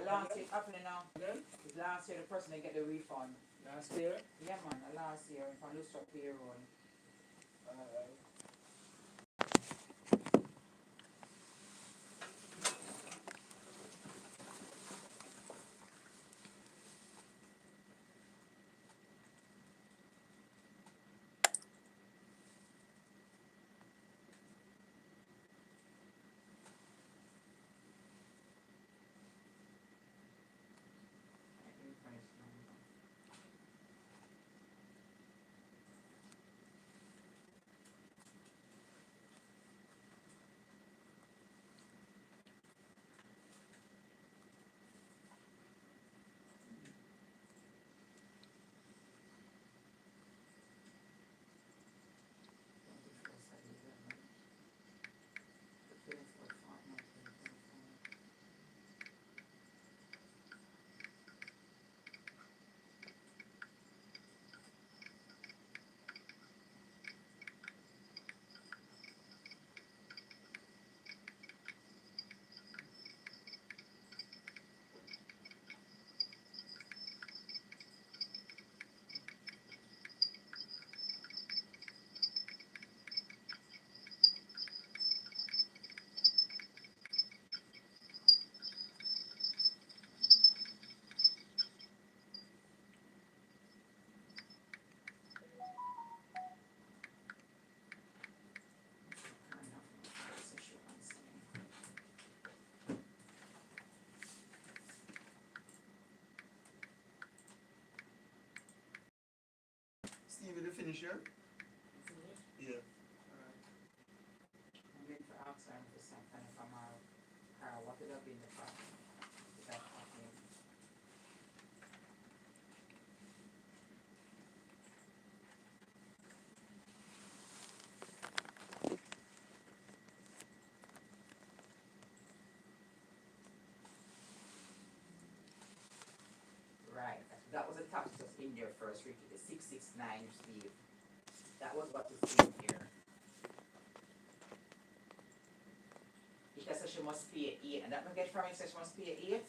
last year happening now. Last year the person they get the refund. Last year? Yeah man, last year if I lose to payroll. Steve, did you finish here? Yeah. I'm waiting for outside for some kind of car. What did I be in the car? That happening. Right. That was a tax just in there first, Ricky. The 669, Steve. That was what is in here. It says she must pay 8, and that we get from it says she must pay 8.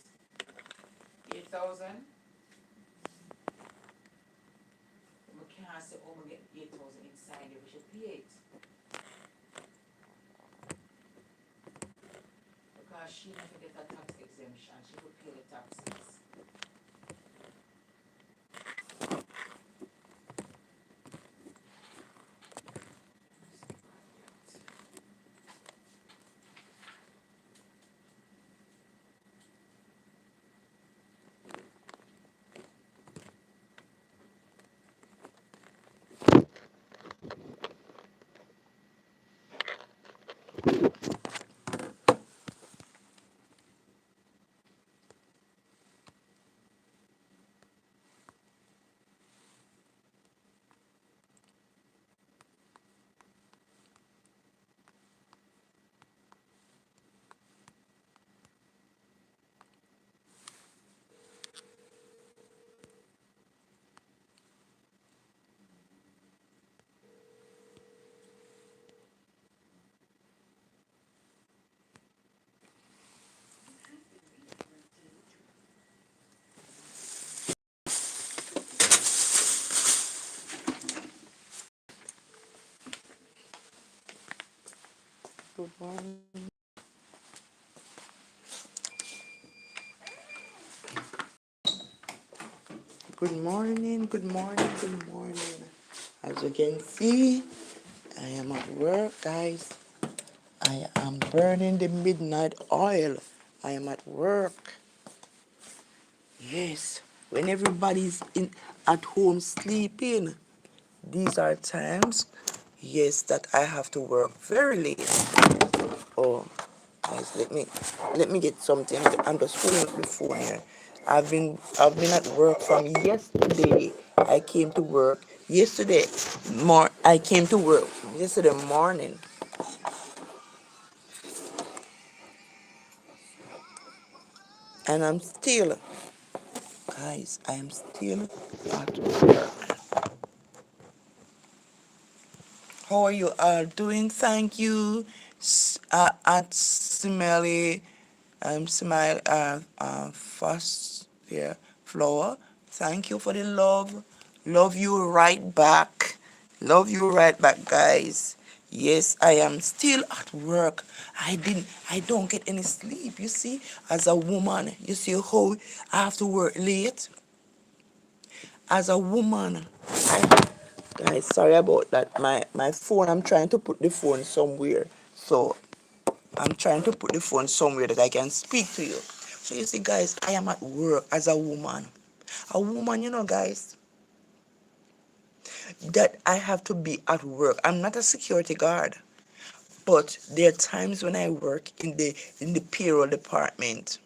8,000. We can't say, oh, we get 8,000 inside here. We should pay it. Because she never get a tax exemption. She will pay the taxes. Good morning. Good morning, good morning, good morning. As you can see, I am at work, guys. I am burning the midnight oil. I am at work. Yes, when everybody's at home sleeping, these are times, yes, that I have to work very late. Oh, guys, let me get something. I'm just holding up the phone here. I've been at work from yesterday. I came to work yesterday. I came to work yesterday morning, and guys, I am still at work. How are you all doing? Thank you, Aunt Smelly, Smile, first, yeah, Flower. Thank you for the love. Love you right back. Love you right back, guys. Yes, I am still at work. I don't get any sleep. You see, as a woman, you see how I have to work late. As a woman, guys, sorry about that. My phone, I'm trying to put the phone somewhere. So I'm trying to put the phone somewhere that I can speak to you. So you see, guys, I am at work as a woman. A woman, guys, that I have to be at work. I'm not a security guard, but there are times when I work in the payroll department.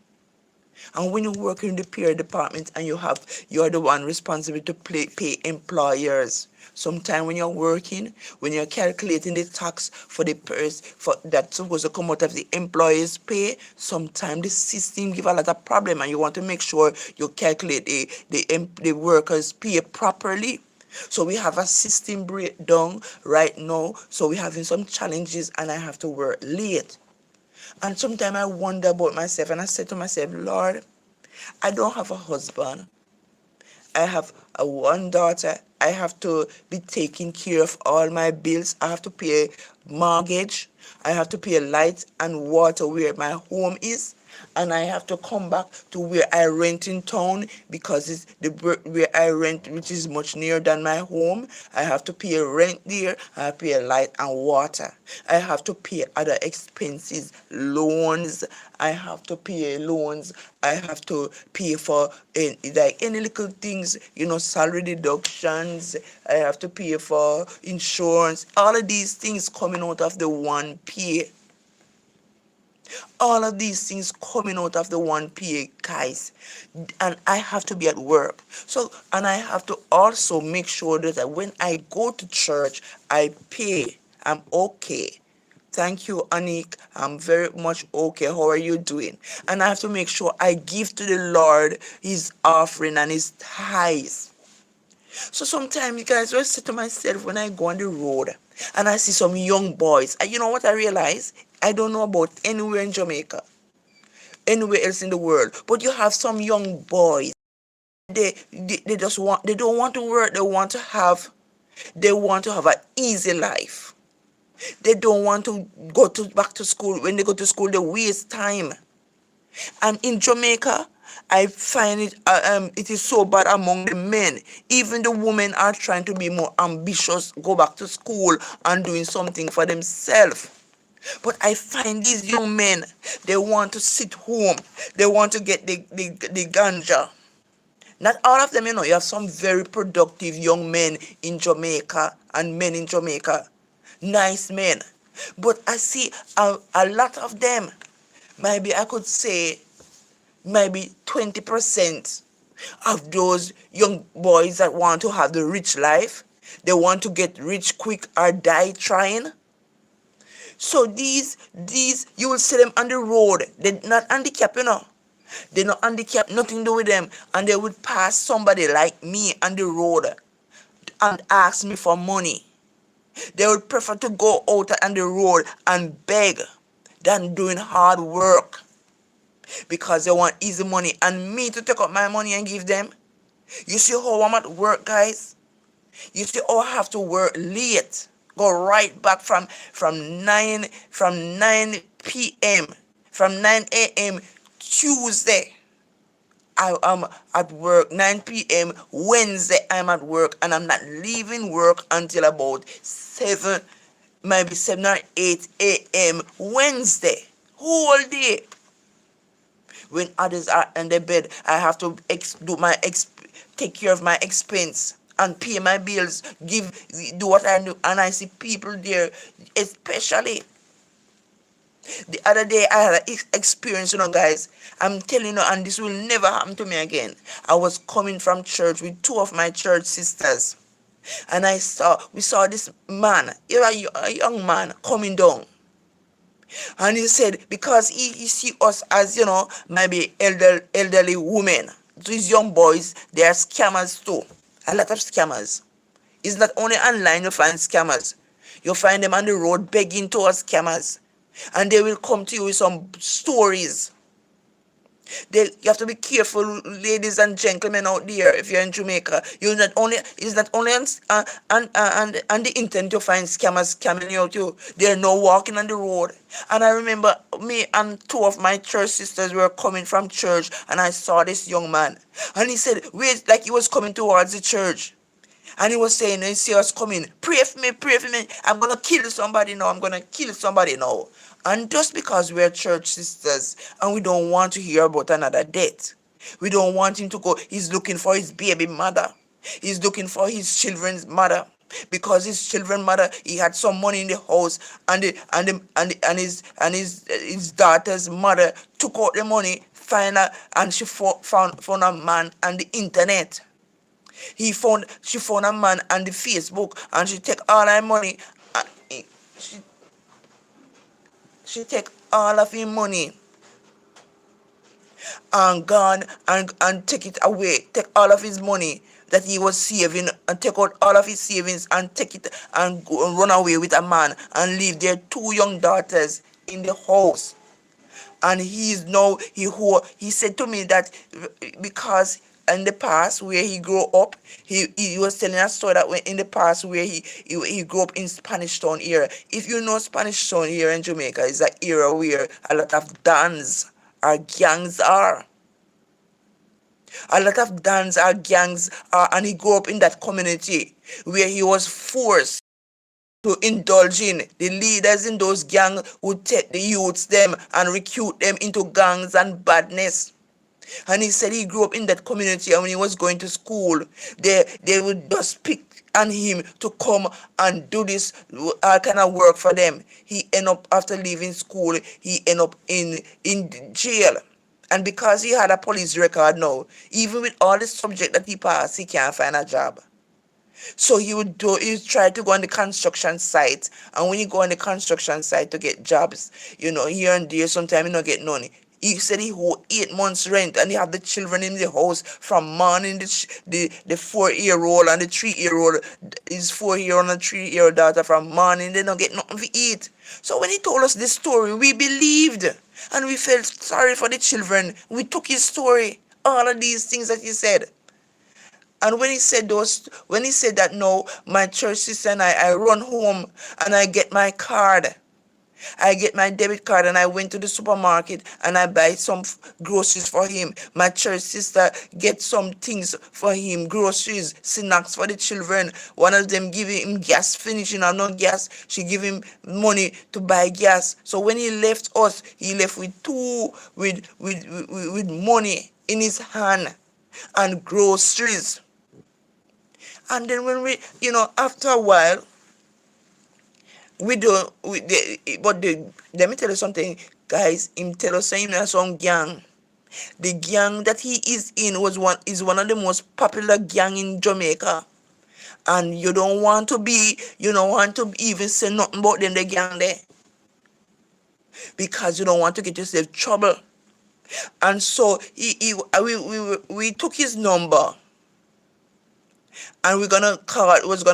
And when you work in the payroll department and you're the one responsible to pay employers. Sometimes when you're working, when you're calculating the tax for the for that's supposed to come out of the employee's pay, sometimes the system give a lot of problem, and you want to make sure you calculate the workers' pay properly. So we have a system breakdown right now. So we're having some challenges, and I have to work late. And sometimes I wonder about myself, and I say to myself, Lord, I don't have a husband. I have one daughter. I have to be taking care of all my bills. I have to pay mortgage. I have to pay light and water where my home is. And I have to come back to where I rent in town, because it's where I rent, which is much nearer than my home. I have to pay rent there. I have to pay light and water. I have to pay other expenses, loans. I have to pay loans. I have to pay for like any little things, salary deductions. I have to pay for insurance. All of these things coming out of the one pay. All of these things coming out of the one pay, guys. And I have to be at work. So, and I have to also make sure that when I go to church, I pay. I'm okay. Thank you, Anik. I'm very much okay. How are you doing? And I have to make sure I give to the Lord his offering and his tithes. So sometimes, you guys, I say to myself when I go on the road and I see some young boys, and you know what I realize? I don't know about anywhere in Jamaica, anywhere else in the world, but you have some young boys. They just they don't want to work. They want to have an easy life. They don't want to go back to school. When they go to school, they waste time. And in Jamaica, I find it is so bad among the men. Even the women are trying to be more ambitious, go back to school and doing something for themselves. But I find these young men, they want to sit home. They want to get the ganja. Not all of them, you have some very productive young men in Jamaica and men in Jamaica. Nice men. But I see a lot of them, maybe I could say maybe 20% of those young boys that want to have the rich life. They want to get rich quick or die trying. So these you will see them on the road. They're not handicapped, They're not handicapped, nothing to do with them. And they would pass somebody like me on the road and ask me for money. They would prefer to go out on the road and beg than doing hard work, because they want easy money and me to take out my money and give them. You see how I'm at work, guys? You see how I have to work late, go right back from 9 p.m. from 9 a.m. Tuesday. I am at work 9 p.m. Wednesday. I'm at work, and I'm not leaving work until about 7, maybe 7 or 8 a.m. Wednesday. Whole day. When others are in the bed, I have to take care of my expense and pay my bills, do what I do. And I see people there, especially the other day I had an experience, guys. I'm telling you, and this will never happen to me again. I was coming from church with two of my church sisters, and we saw this man, a young man, coming down. And he said, because he see us as, maybe elderly women, these young boys, they are scammers too. A lot of scammers. It's not only online you find scammers. You find them on the road begging towards scammers. And they will come to you with some stories. You have to be careful, ladies and gentlemen out there. If you're in Jamaica, you not only it's not only on the internet to find scammers scamming you out. They're now walking on the road. And I remember me and two of my church sisters were coming from church, and I saw this young man, and he said, "Wait!" Like he was coming towards the church. And he was saying, he see us coming, pray for me. I'm gonna kill somebody now. I'm gonna kill somebody now. And just because we're church sisters and we don't want to hear about another death, we don't want him to go. He's looking for his baby mother. He's looking for his children's mother. Because his children's mother, he had some money in the house, and his daughter's mother took out the money, find her, and she found a man on the internet. She found a man on the Facebook, and she take all her money, and she take all of his money and gone, and take it away, take all of his money that he was saving, and take out all of his savings and take it and go and run away with a man and leave their two young daughters in the house. And he said to me that because in the past where he grew up, he was telling a story that in the past where he grew up in Spanish Town era. If you know Spanish Town here in Jamaica, it's an era where a lot of dons or gangs are. A lot of dons or gangs are, and he grew up in that community where he was forced to indulge in. The leaders in those gangs would take the youths them and recruit them into gangs and badness. And he said he grew up in that community, and when he was going to school, they would just pick on him to come and do this all kind of work for them. He end up, after leaving school, he end up in jail. And because he had a police record now, even with all the subject that he passed, he can't find a job. So he would try to go on the construction site, and when you go on the construction site to get jobs, here and there, sometimes you don't get none. He said he owed 8 months rent, and he have the children in the house from morning, the 4-year-old and the 3-year-old, his 4-year-old and 3-year-old daughter from morning, they don't get nothing to eat. So when he told us this story, we believed, and we felt sorry for the children. We took his story, all of these things that he said. And when he said that, no, my church sister and I run home and I get my card. I get my debit card, and I went to the supermarket and I buy some groceries for him. My church sister gets some things for him, groceries, snacks for the children. One of them giving him gas, finishing or not gas. She give him money to buy gas. So when he left us, he left with money in his hand and groceries. And then when after a while, let me tell you something, guys. Him tell us saying there's some gang. The gang that he is in is one of the most popular gang in Jamaica. And you don't want to even say nothing about them, the gang there. Because you don't want to get yourself trouble. And so we took his number. And was gonna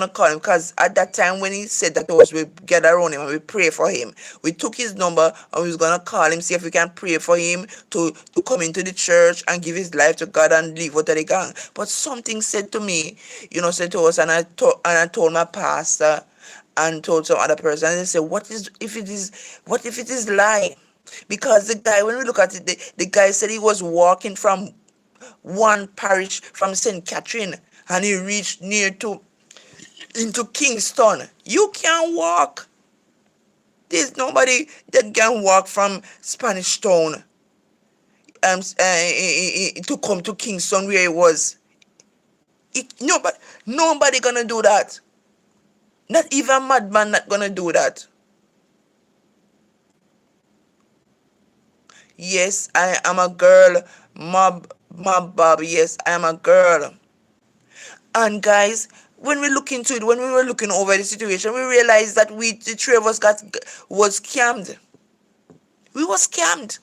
call him, because at that time when he said that to us, we gather around him and we pray for him. We took his number and we was gonna call him, see if we can pray for him to come into the church and give his life to God and leave out of the gang. But something said to me, said to us, and I told my pastor and told some other person, and they said, what if it is lie? Because the guy, when we look at it, the guy said he was walking from one parish from St. Catherine, and he reached into Kingston. You can't walk. There's nobody that can walk from Spanish Town to come to Kingston where he was. Nobody gonna do that. Not even a madman not gonna do that. Yes, I am a girl. Mob Bob. Yes, I am a girl. And guys, when we look into it, when we were looking over the situation, we realized that the three of us was scammed. We were scammed.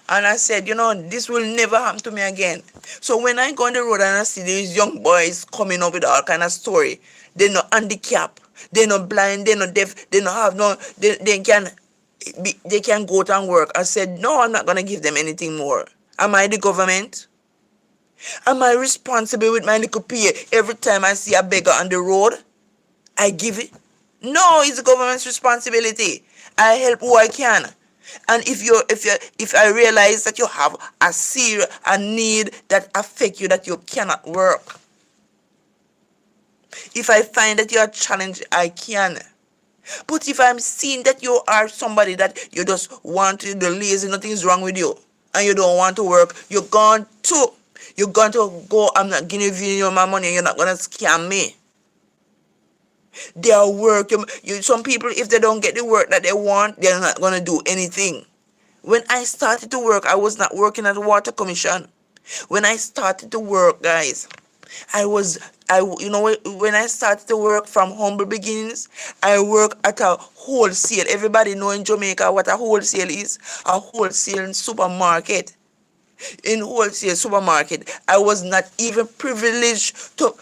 And I said, this will never happen to me again. So when I go on the road and I see these young boys coming up with all kind of they're not handicapped, they're not blind, they're not deaf, they don't have they can they can go out and work. I said, no, I'm not going to give them anything more. Am I the government? Am I responsible with my little pay every time I see a beggar on the road? I give it? No, it's the government's responsibility. I help who I can. And if I realize that you have a need that affect you, that you cannot work, if I find that you are challenged, I can. But if I'm seeing that you are somebody that you just want to do lazy, nothing is wrong with you, and you don't want to work, you're going to go, I'm not giving you my money, you're not going to scam me. Their work, some people, if they don't get the work that they want, they're not going to do anything. When I started to work, I was not working at the Water Commission. When I started to work, guys, when I started to work from humble beginnings, I work at a wholesale. Everybody know in Jamaica what a wholesale is. A wholesale supermarket. In wholesale supermarket, I was not even privileged to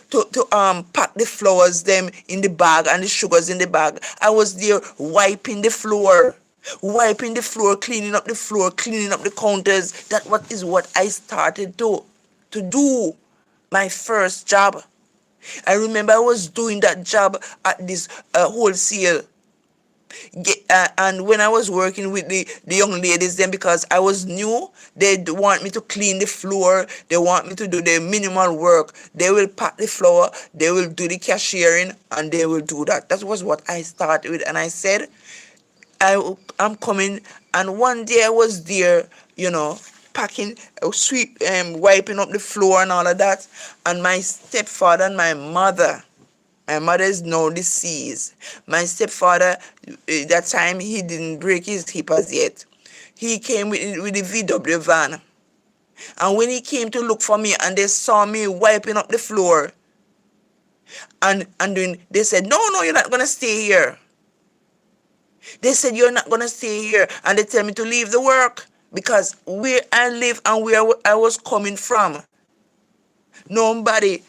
pack the flowers them in the bag and the sugars in the bag. I was there wiping the floor, cleaning up the floor, cleaning up the counters. That is what I started to do. My first job. I remember I was doing that job at this wholesale. And when I was working with the young ladies then, because I was new, they want me to clean the floor, they want me to do the minimal work. They will pack the flour, they will do the cashiering, and they will do that. That was what I started with. And I said, I'm coming. And one day I was there, packing, wiping up the floor and all of that. And my stepfather and my mother is now deceased. My stepfather, that time, he didn't break his hip as yet. He came with the VW van. And when he came to look for me and they saw me wiping up the floor, and then they said, no, you're not going to stay here. They said, you're not going to stay here. And they tell me to leave the work because where I live and where I was coming from, nobody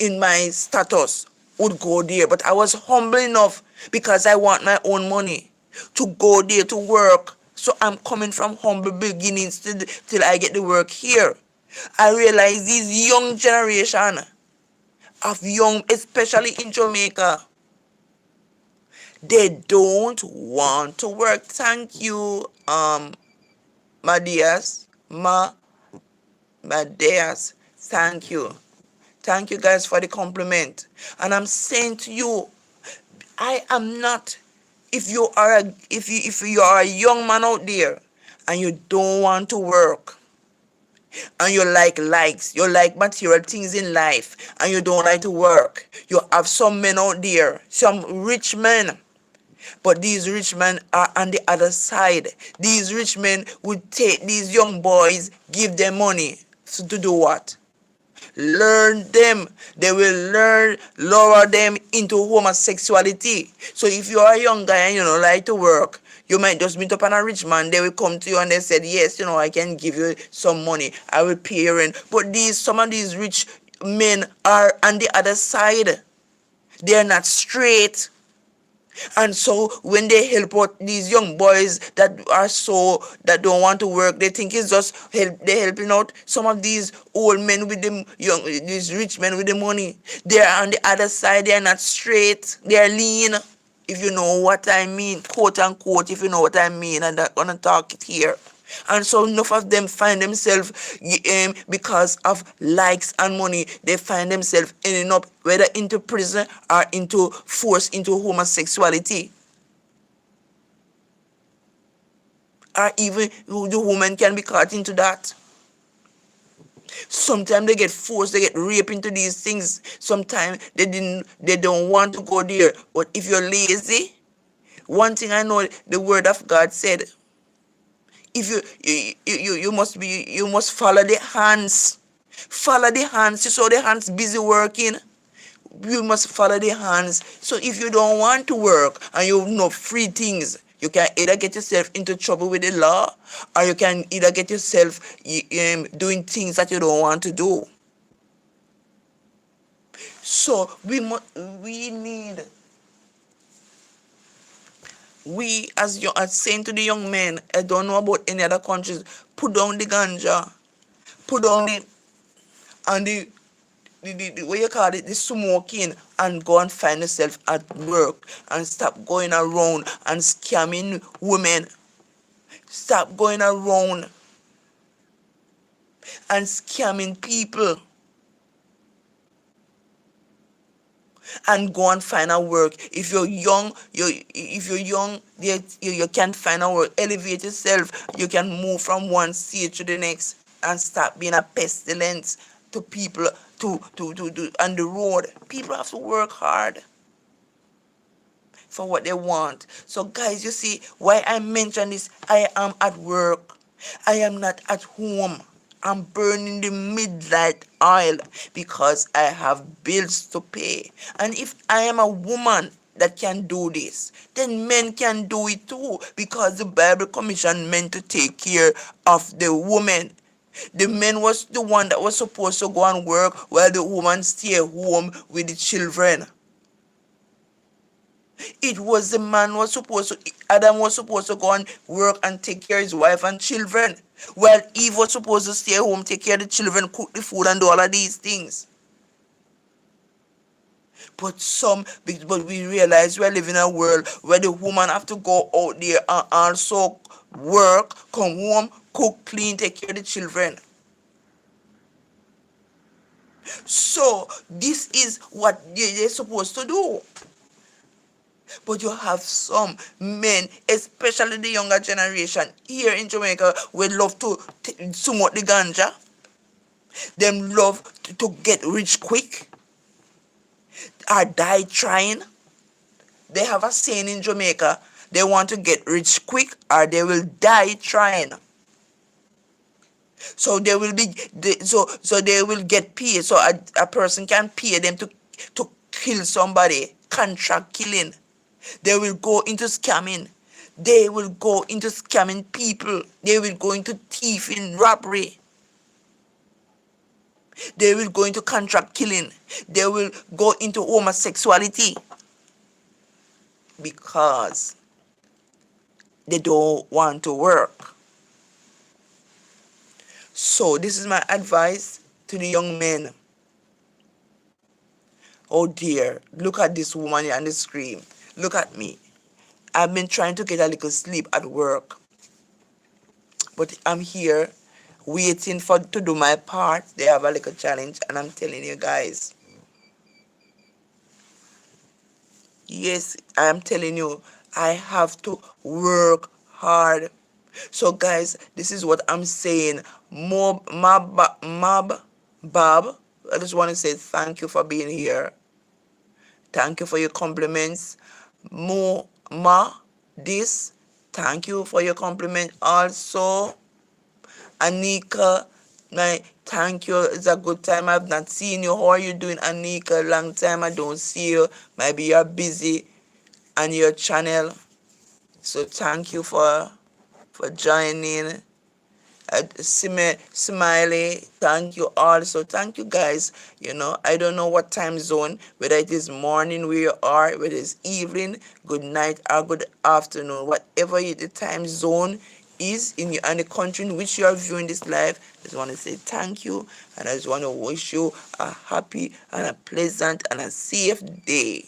in my status would go there. But I was humble enough because I want my own money to go there to work. So I'm coming from humble beginnings till I get the work here. I realize this young generation of especially in Jamaica, they don't want to work. Thank you, my dears. Thank you. Thank you guys for the compliment. And I'm saying to you, I am not, if you are a young man out there and you don't want to work, and you like likes, you like material things in life, and you don't like to work, you have some men out there, some rich men. But these rich men are on the other side. These rich men would take these young boys, give them money. So to do what? Learn them. They will lower them into homosexuality. So if you are a young guy and you don't like to work, you might just meet up on a rich man. They will come to you and they said, yes, I can give you some money. I will pay your rent. But some of these rich men are on the other side. They are not straight. And so when they help out these young boys that don't want to work, they think it's just they're helping out some of these old men with these rich men with the money. They're on the other side. They're not straight. They're lean. If you know what I mean, quote unquote, if you know what I mean, and I'm gonna talk it here. And so enough of them find themselves, because of likes and money, they find themselves ending up whether into prison or forced into homosexuality. Or even the woman can be caught into that. Sometimes they get forced, they get raped into these things. Sometimes they don't want to go there. But if you're lazy, one thing I know the word of God said, if you must follow the hands. Follow the hands. You saw the hands busy working. You must follow the hands. So if you don't want to work and you know free things, you can either get yourself into trouble with the law, or you can either get yourself doing things that you don't want to do. So we need we as saying to the young men, I don't know about any other countries, put down the ganja, put down the and the what you call it, the smoking, and go and find yourself at work and stop going around and scamming women. Stop going around and scamming people and go and find a work. If you're young, you can find a work. Elevate yourself. You can move from one stage to the next and stop being a pestilence to people to on the road. People have to work hard for what they want. So guys, you see why I mention this. I am at work. I am not at home. I'm burning the midnight oil because I have bills to pay. And if I am a woman that can do this, then men can do it too, because the Bible commissioned men to take care of the woman. The man was the one that was supposed to go and work while the woman stay home with the children. It was the man was supposed to, Adam was supposed to go and work and take care of his wife and children, while Eve was supposed to stay home, take care of the children, cook the food, and do all of these things. But we realize we're living in a world where the woman have to go out there and also work, come home, cook, clean, take care of the children. So this is what they're supposed to do. But you have some men, especially the younger generation here in Jamaica, will love to smoke the ganja. Them love to get rich quick or die trying. They have a saying in Jamaica, they want to get rich quick or they will die trying. So they will be so they will get paid. So a person can pay them to kill somebody, contract killing. They will go into scamming. They will go into scamming people. They will go into thieving, robbery. They will go into contract killing. They will go into homosexuality because they don't want to work. So this is my advice to the young men. Oh dear, look at this woman here on the screen. Look at me. I've been trying to get a little sleep at work, but I'm here waiting to do my part. They have a little challenge, and I'm telling you guys, yes, I am telling you, I have to work hard. So guys, this is what I'm saying. Bob, I just want to say thank you for being here. Thank you for your compliments. This, thank you for your compliment also. Anika, thank you. It's a good time. I've not seen you. How are you doing, Anika? Long time I don't see you. Maybe you're busy on your channel. So thank you for joining. Smiley, thank you also. Thank you guys. I don't know what time zone, whether it is morning where you are, whether it's evening, good night, or good afternoon, whatever the time zone is in the country in which you are viewing this live. I just want to say thank you, and I just want to wish you a happy and a pleasant and a safe day.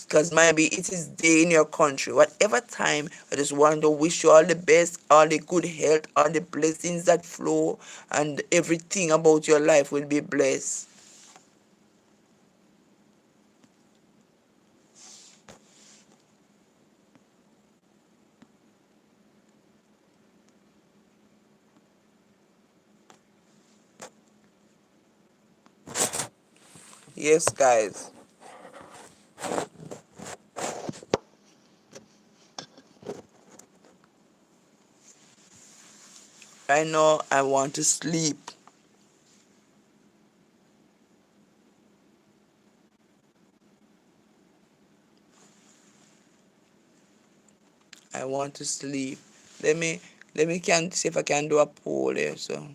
Because maybe it is day in your country, whatever time. I just want to wish you all the best, all the good health, all the blessings that flow, and everything about your life will be blessed. Yes, guys. I know I want to sleep. I want to sleep. Let me can see if I can do a poll here. So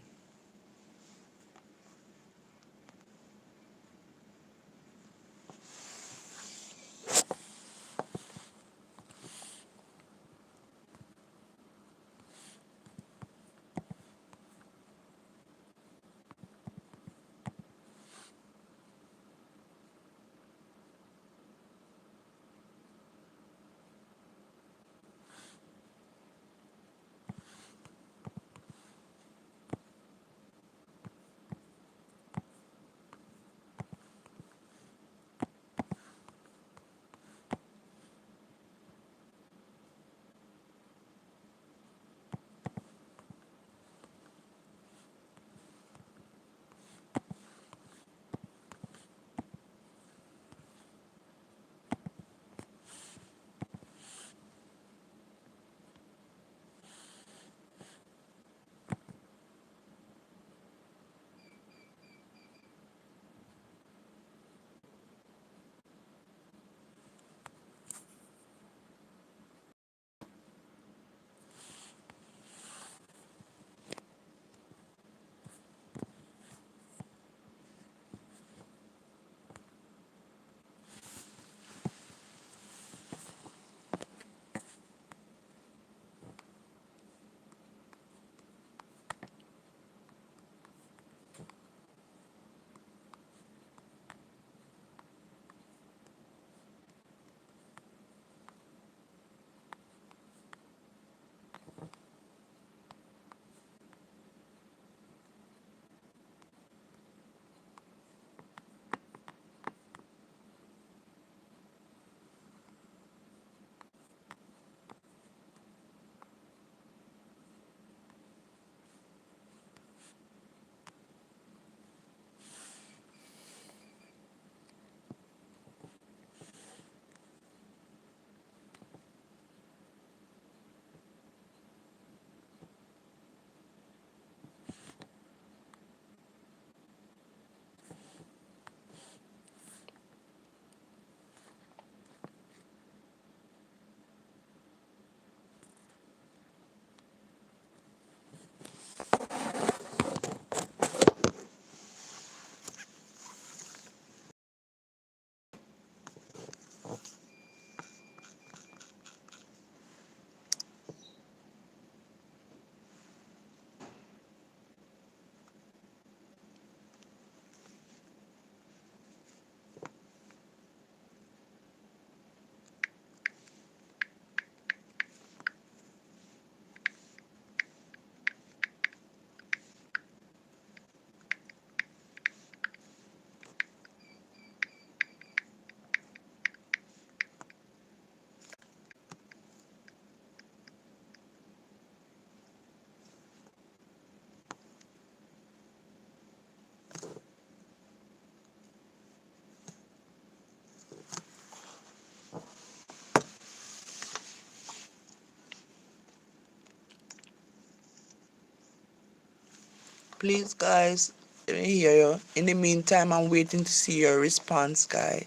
Please, guys, let me hear you. In the meantime, I'm waiting to see your response, guy.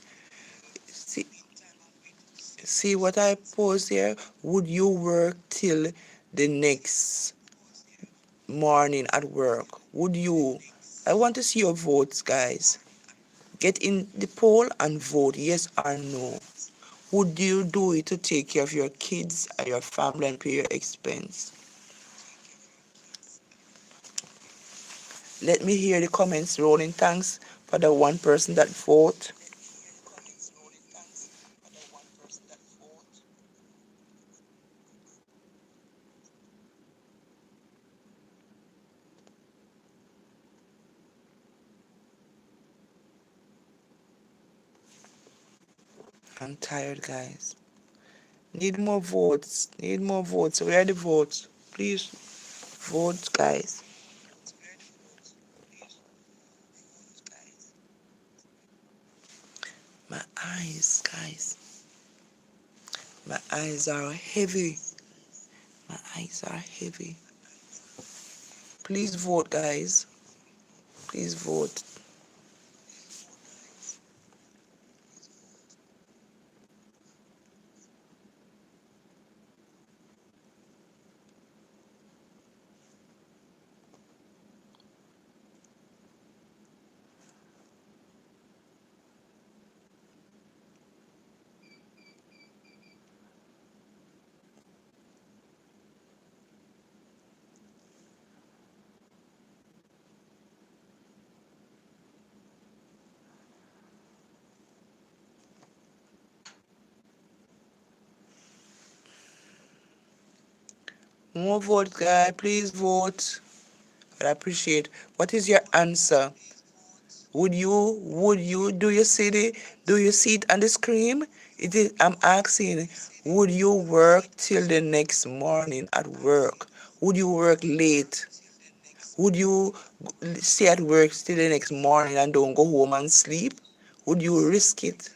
See, see what I post here? Would you work till the next morning at work? Would you? I want to see your votes, guys. Get in the poll and vote yes or no. Would you do it to take care of your kids and your family and pay your expense? Let me hear the comments rolling. Thanks for the one person that vote. I'm tired, guys. Need more votes. Need more votes. Where are the votes? Please vote, guys. My eyes, guys. My eyes are heavy. My eyes are heavy. Please vote, guys. Please vote. More votes, guys. Please vote. I appreciate. What is your answer? Do you see it on the screen? It is, I'm asking, would you work till the next morning at work? Would you work late? Would you stay at work till the next morning and don't go home and sleep? Would you risk it?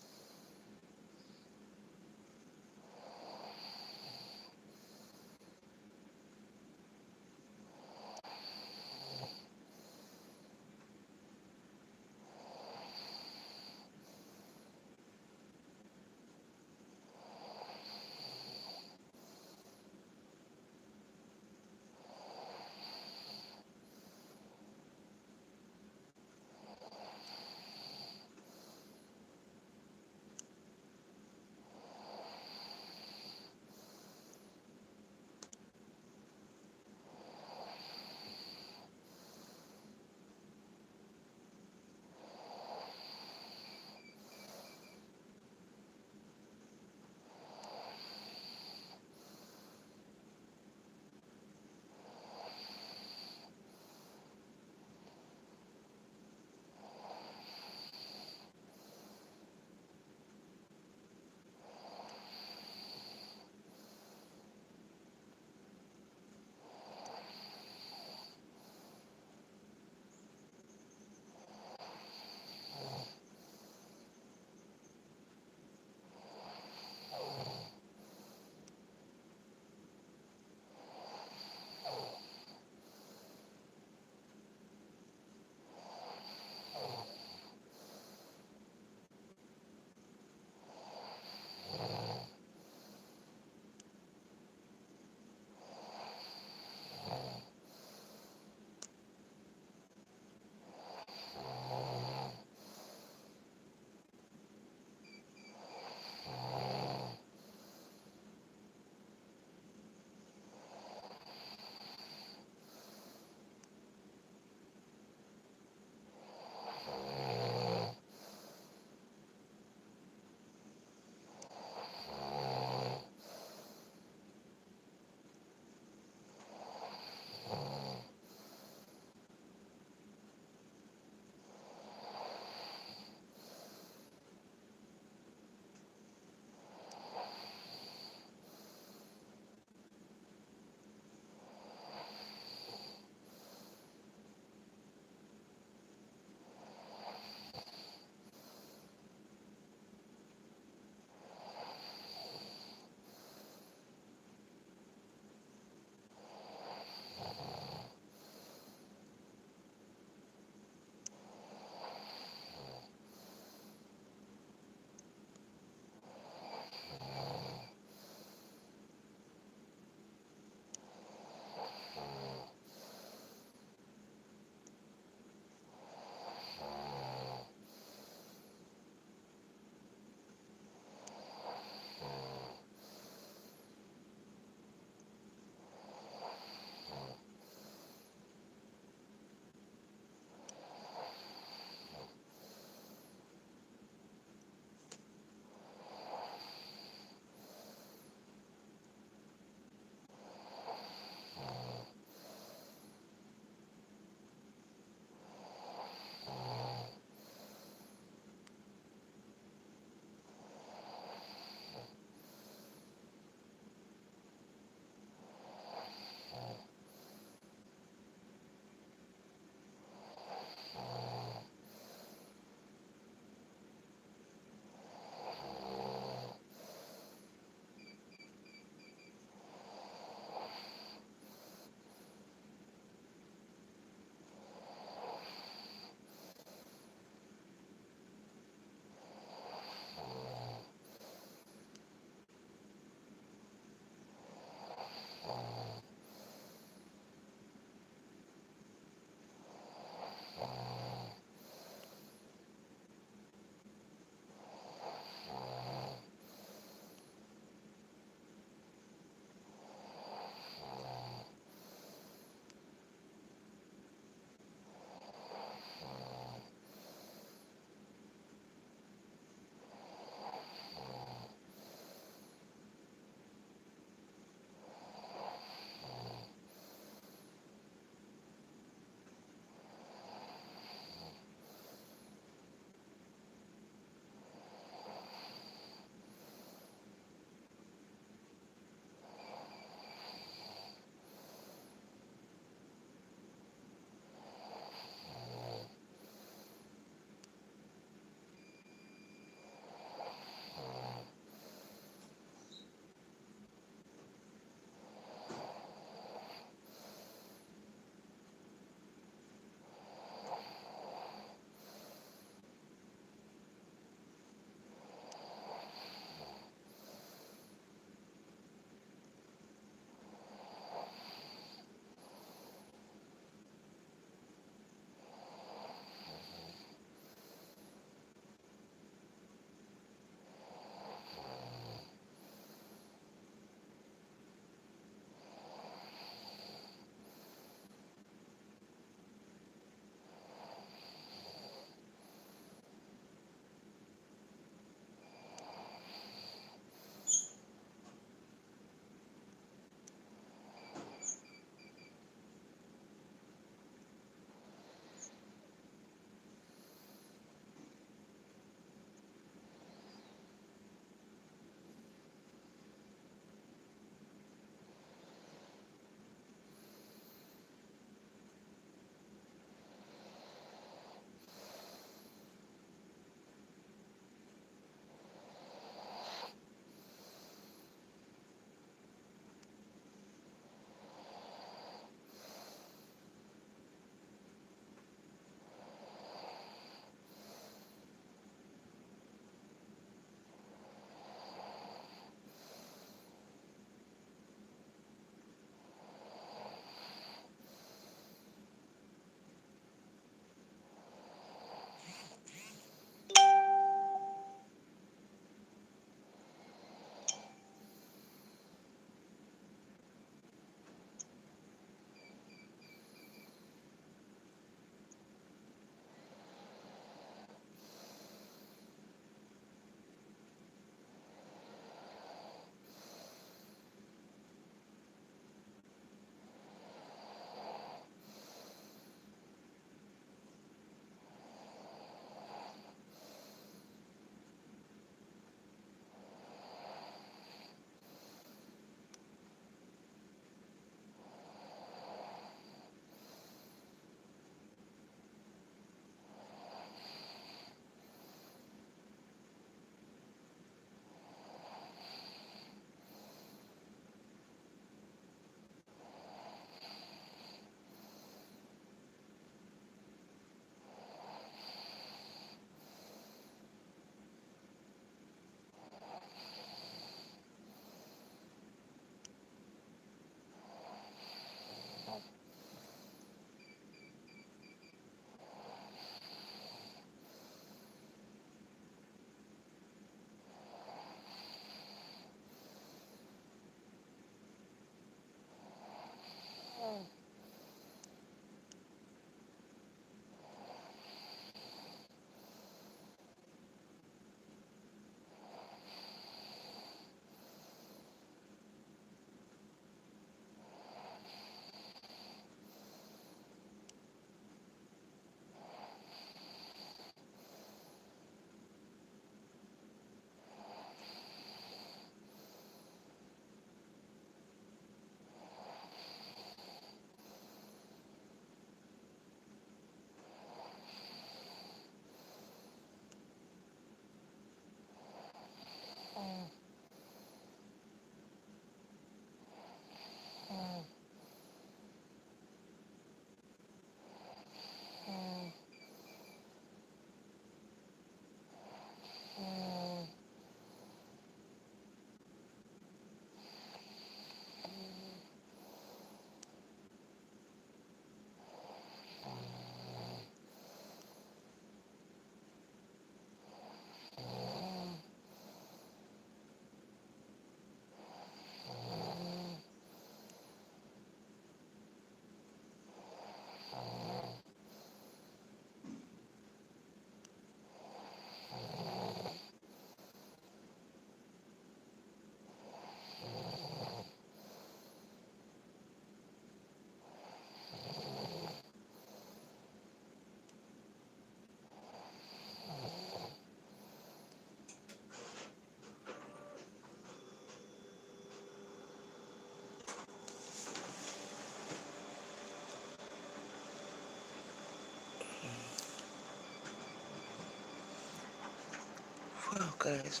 Wow, guys.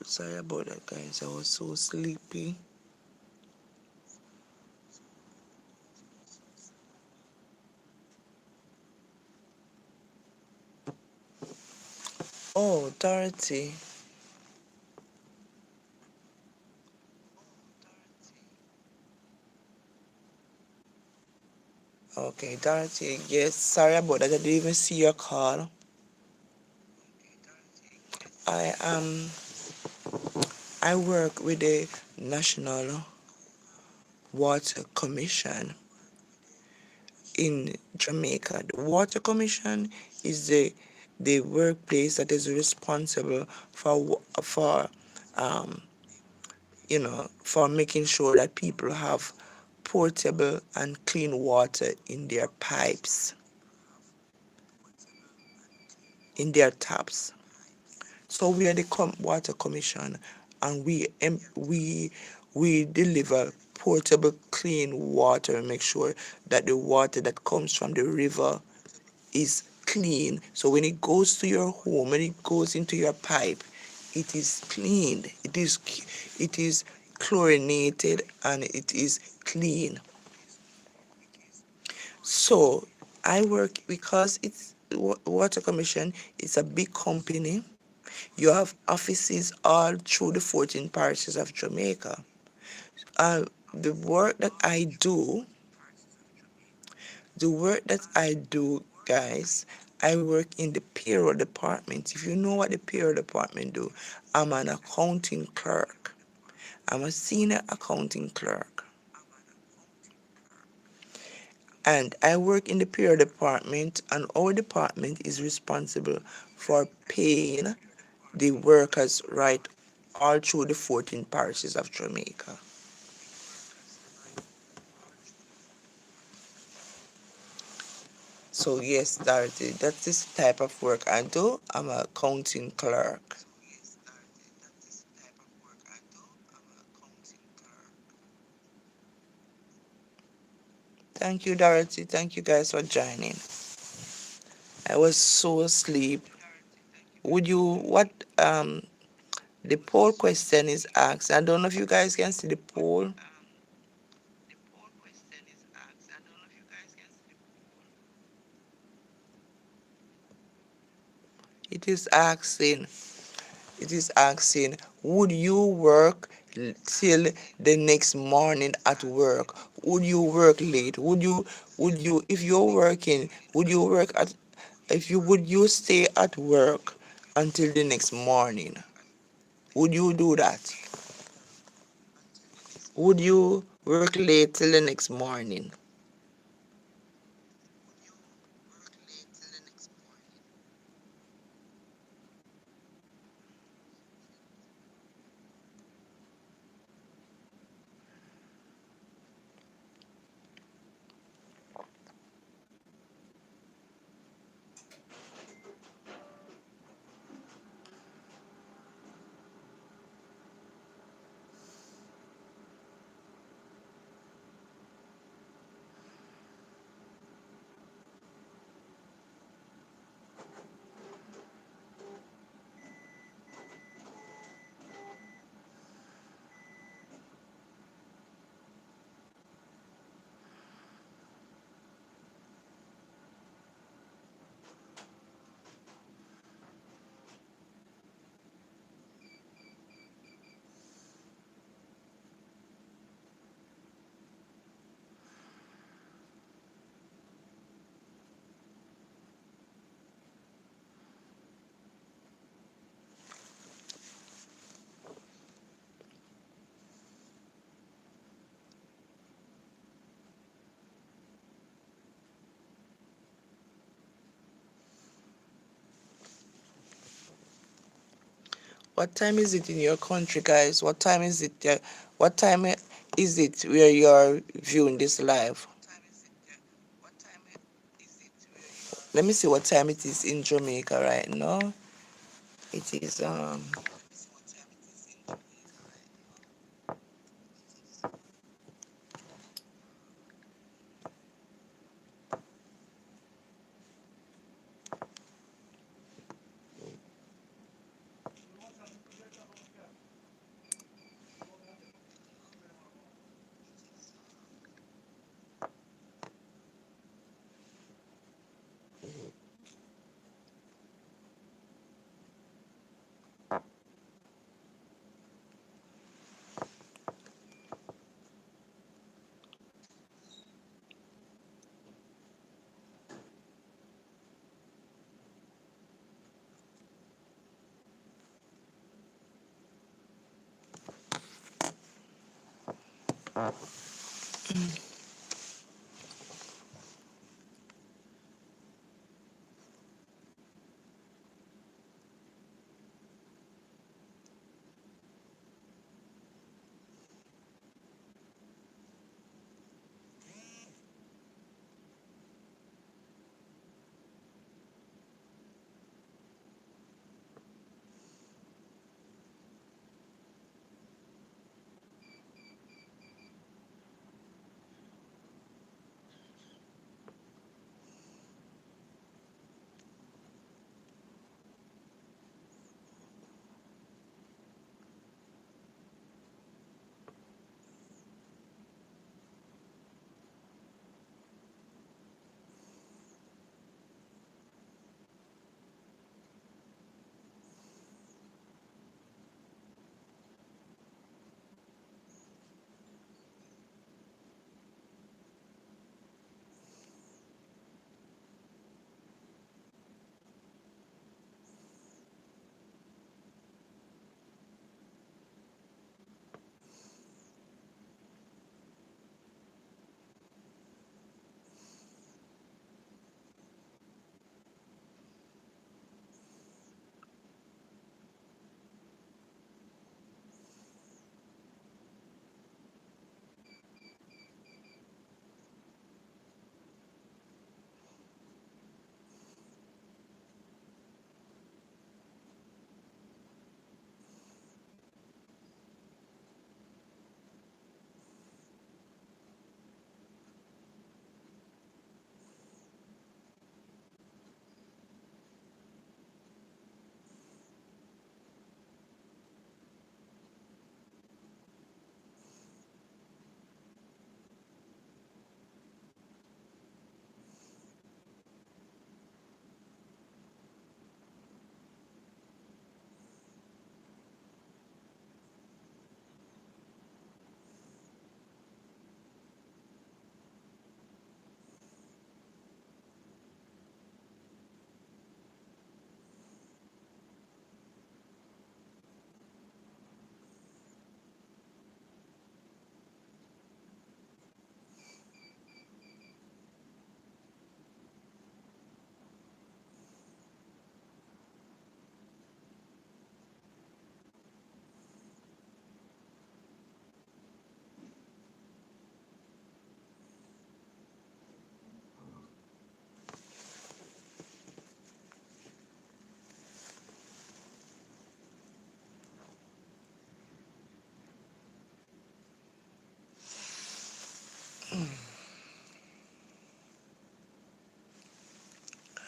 Sorry about that, guys. I was so sleepy. Oh, Dorothy. Okay, Dorothy. Yes, sorry about that. I didn't even see your call. I I work with the National Water Commission in Jamaica. The Water Commission is the workplace that is responsible for um, for making sure that people have portable and clean water in their pipes, in their taps. So we are the Water Commission, and we deliver portable, clean water and make sure that the water that comes from the river is clean. So when it goes to your home, when it goes into your pipe, it is cleaned. It is chlorinated and it is clean. So I work because it's Water Commission. It's a big company. You have offices all through the 14 parishes of Jamaica. Uh, the work that I do, the work that I do, guys, I work in the payroll department. If you know what the payroll department do, I'm an accounting clerk. I'm a senior accounting clerk. And I work in the payroll department, and our department is responsible for paying the workers right all through the 14 parishes of Jamaica. So yes, Dorothy, that's this type of work I do. I'm an accounting clerk. Thank you, Dorothy. Thank you guys for joining. I was so asleep. Would you what the poll question is asked? I don't know if you guys can see the poll. It is asking, would you work till the next morning at work? Would you work late? Would you if you're working, would you work at if you would you stay at work until the next morning? Would you do that? Would you work late till the next morning? What time is it in your country, guys? What time is it? What time is it where you're viewing this live? Let me see what time it is in Jamaica right now. It is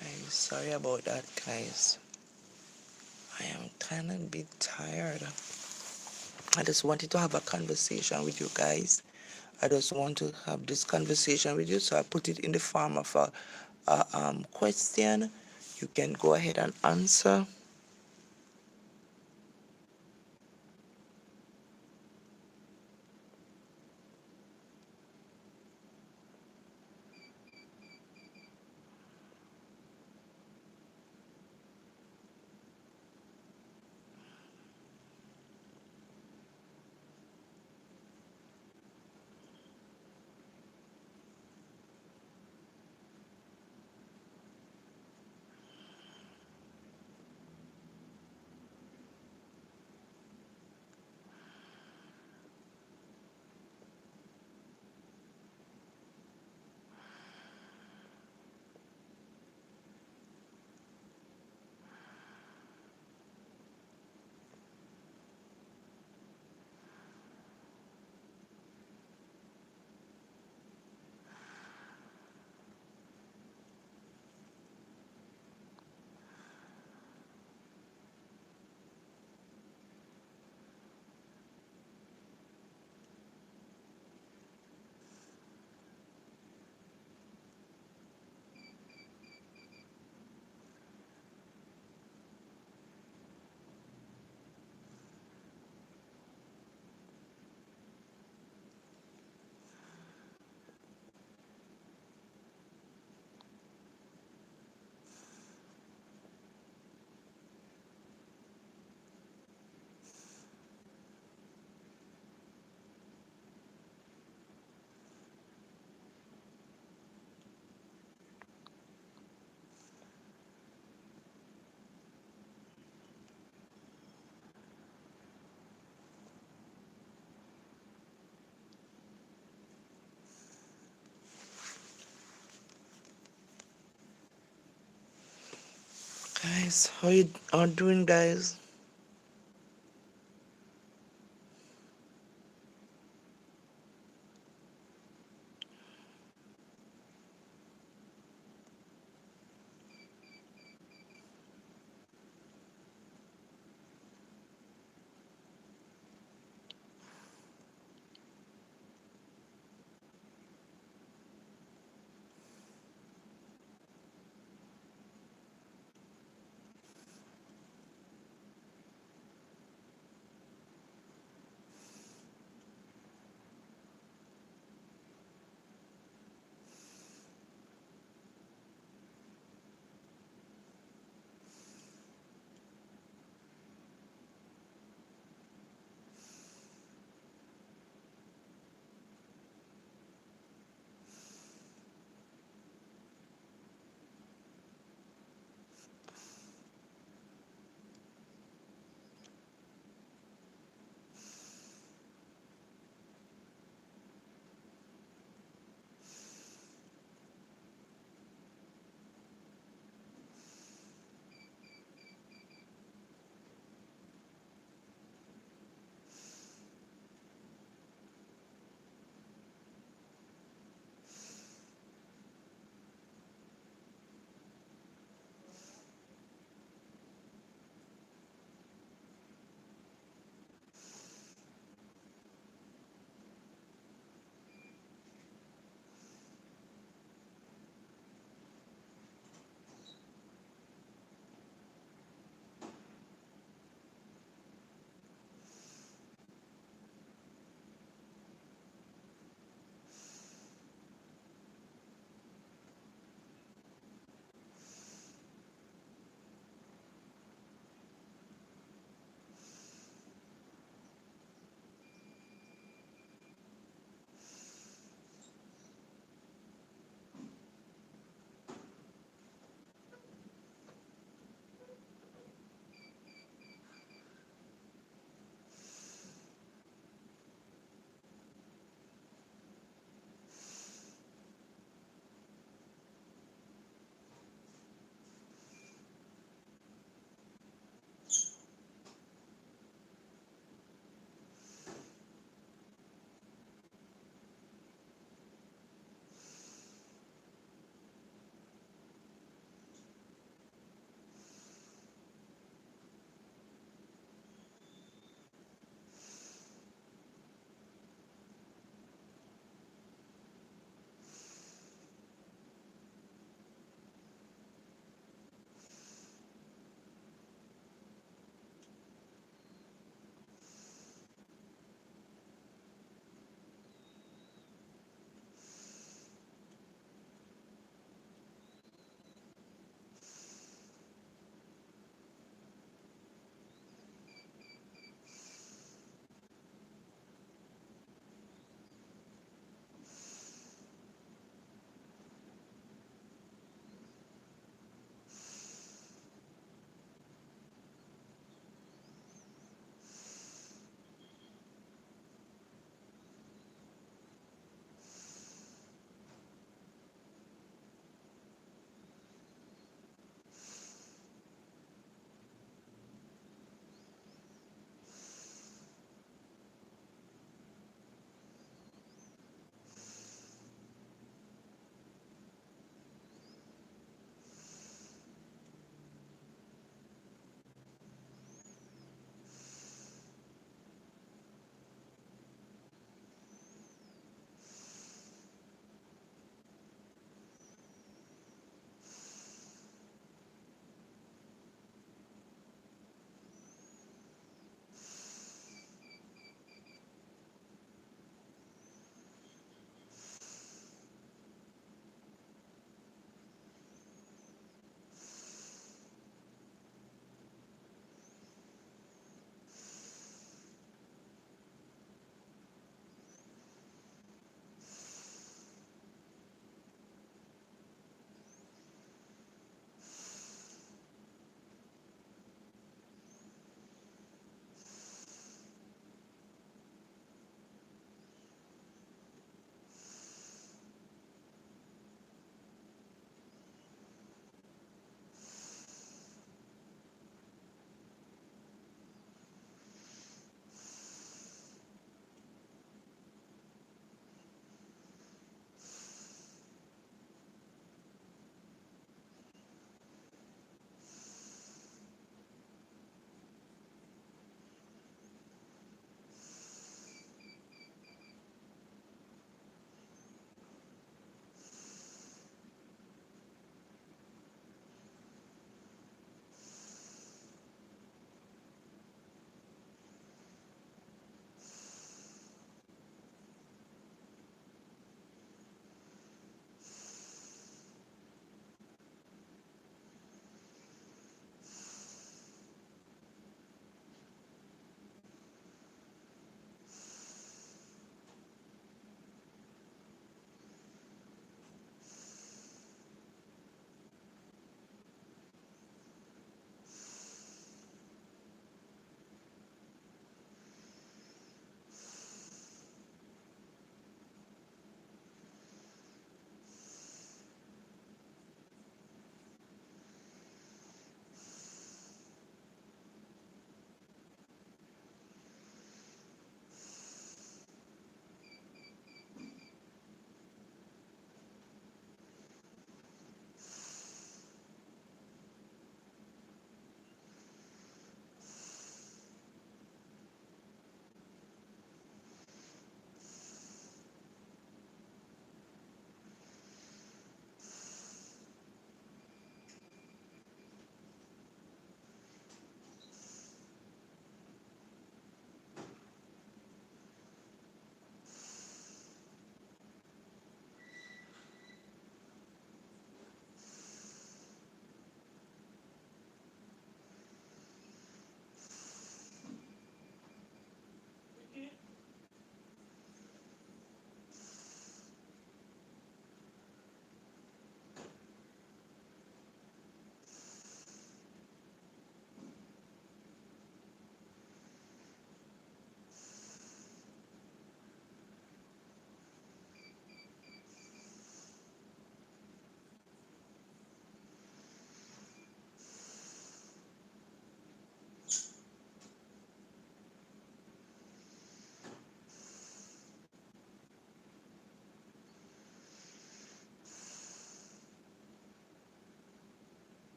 guys, sorry about that, guys. I am kind of a bit tired. I just wanted to have a conversation with you guys. I just want to have this conversation with you, so I put it in the form of a question. You can go ahead and answer. Guys, how you are doing, guys?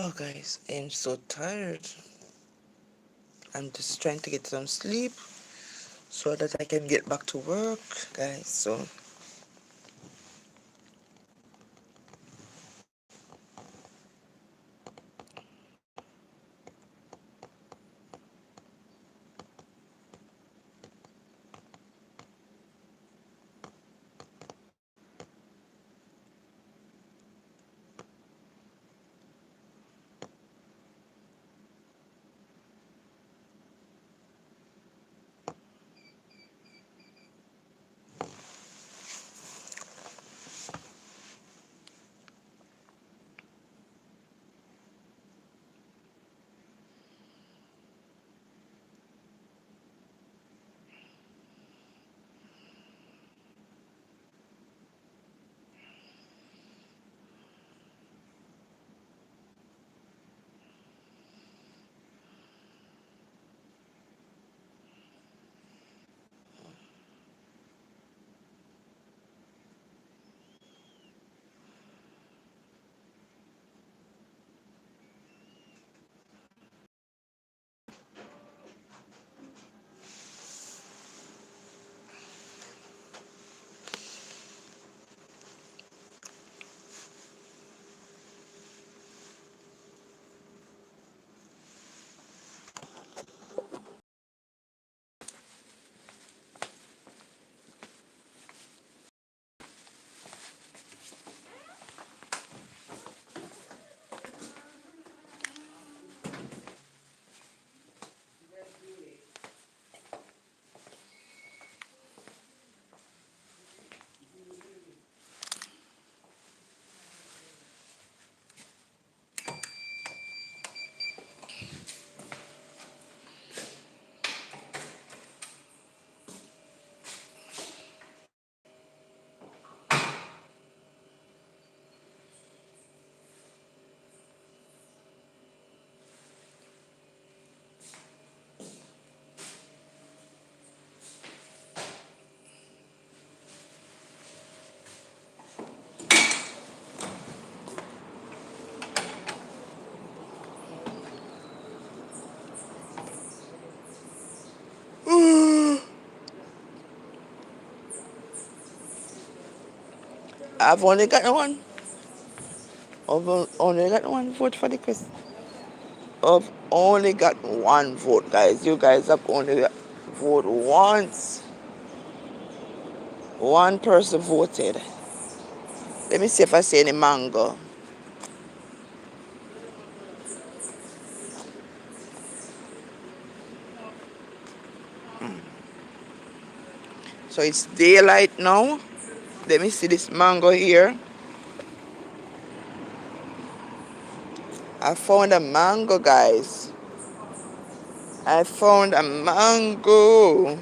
Oh, guys, I'm so tired. I'm just trying to get some sleep so that I can get back to work, guys. So, I've only got one. I've only got one vote for the Chris. I've only got one vote, guys. You guys have only got vote once. One person voted. Let me see if I see any mango. So it's daylight now. Let me see this mango here. I found a mango, guys. I found a mango.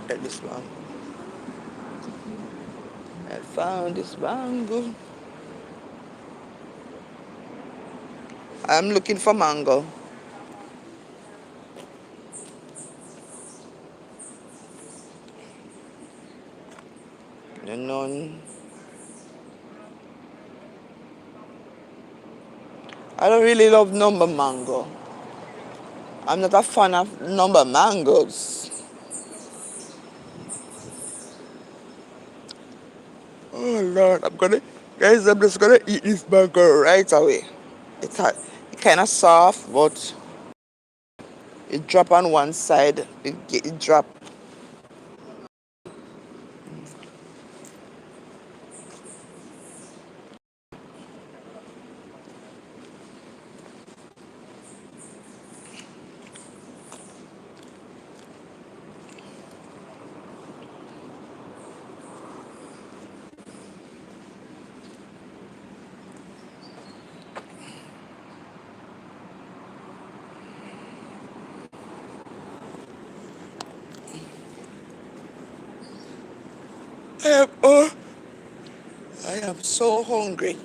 Get this one. I found this mango. I'm looking for mango. None. I don't really love number mango. I'm not a fan of number mangoes. Oh Lord, guys, I'm just gonna eat this mango right away. It's kind of soft, but it drop on one side. It drop. I am so hungry.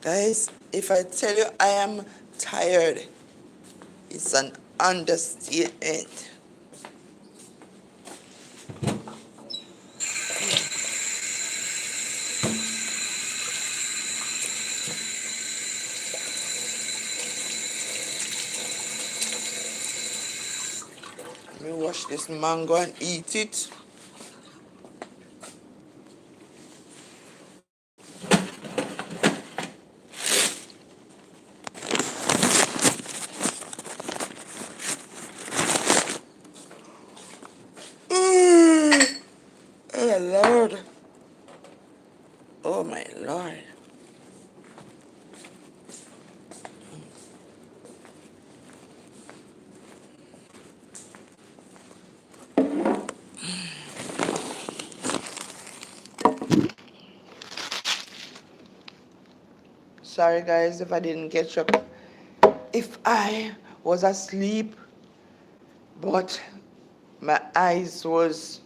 Guys, if I tell you I am tired, it's an understatement. Let me wash this mango and eat it. Oh Lord. Oh my Lord. Sorry guys if I didn't catch up. If I was asleep, but my eyes was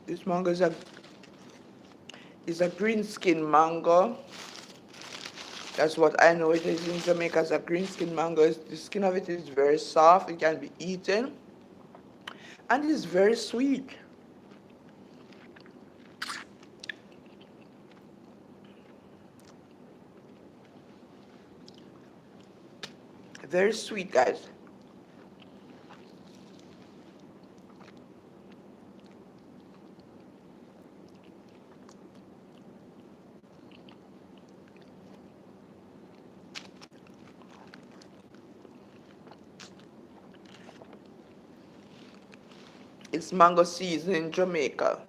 this mango is a green skin mango. That's what I know it is in Jamaica as a green skin mango. The skin of it is very soft, it can be eaten, and it is very sweet. Very sweet, guys. It's mango season in Jamaica.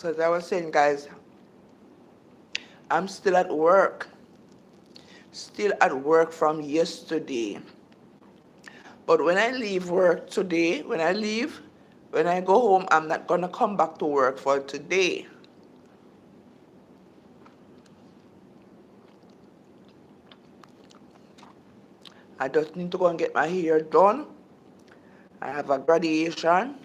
So as I was saying, guys, I'm still at work. Still at work from yesterday. But when I leave work today, when I go home, I'm not gonna come back to work for today. I just need to go and get my hair done. I have a graduation.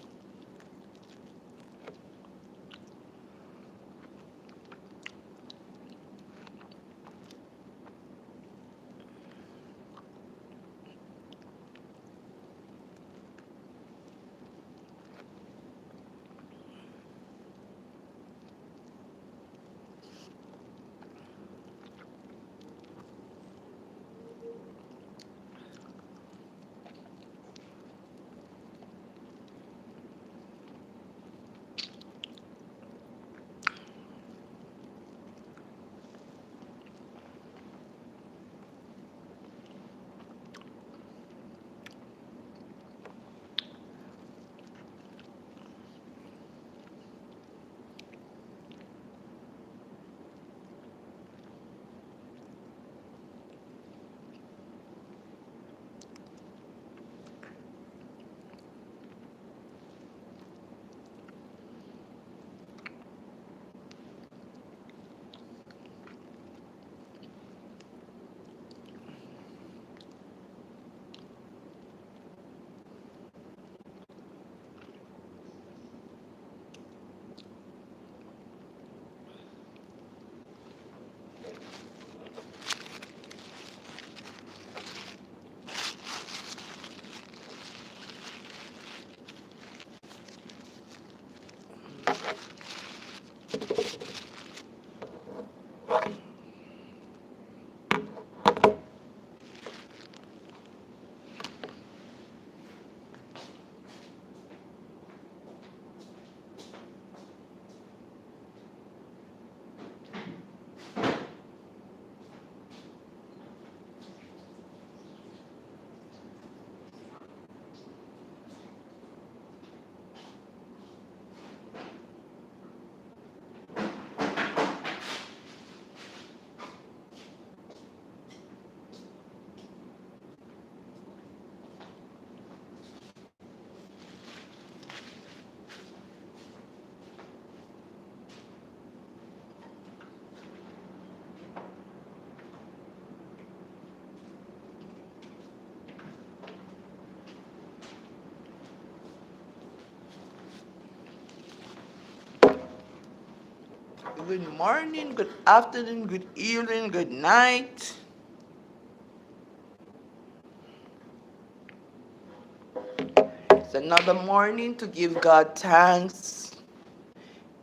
Good morning, good afternoon, good evening, good night. It's another morning to give God thanks.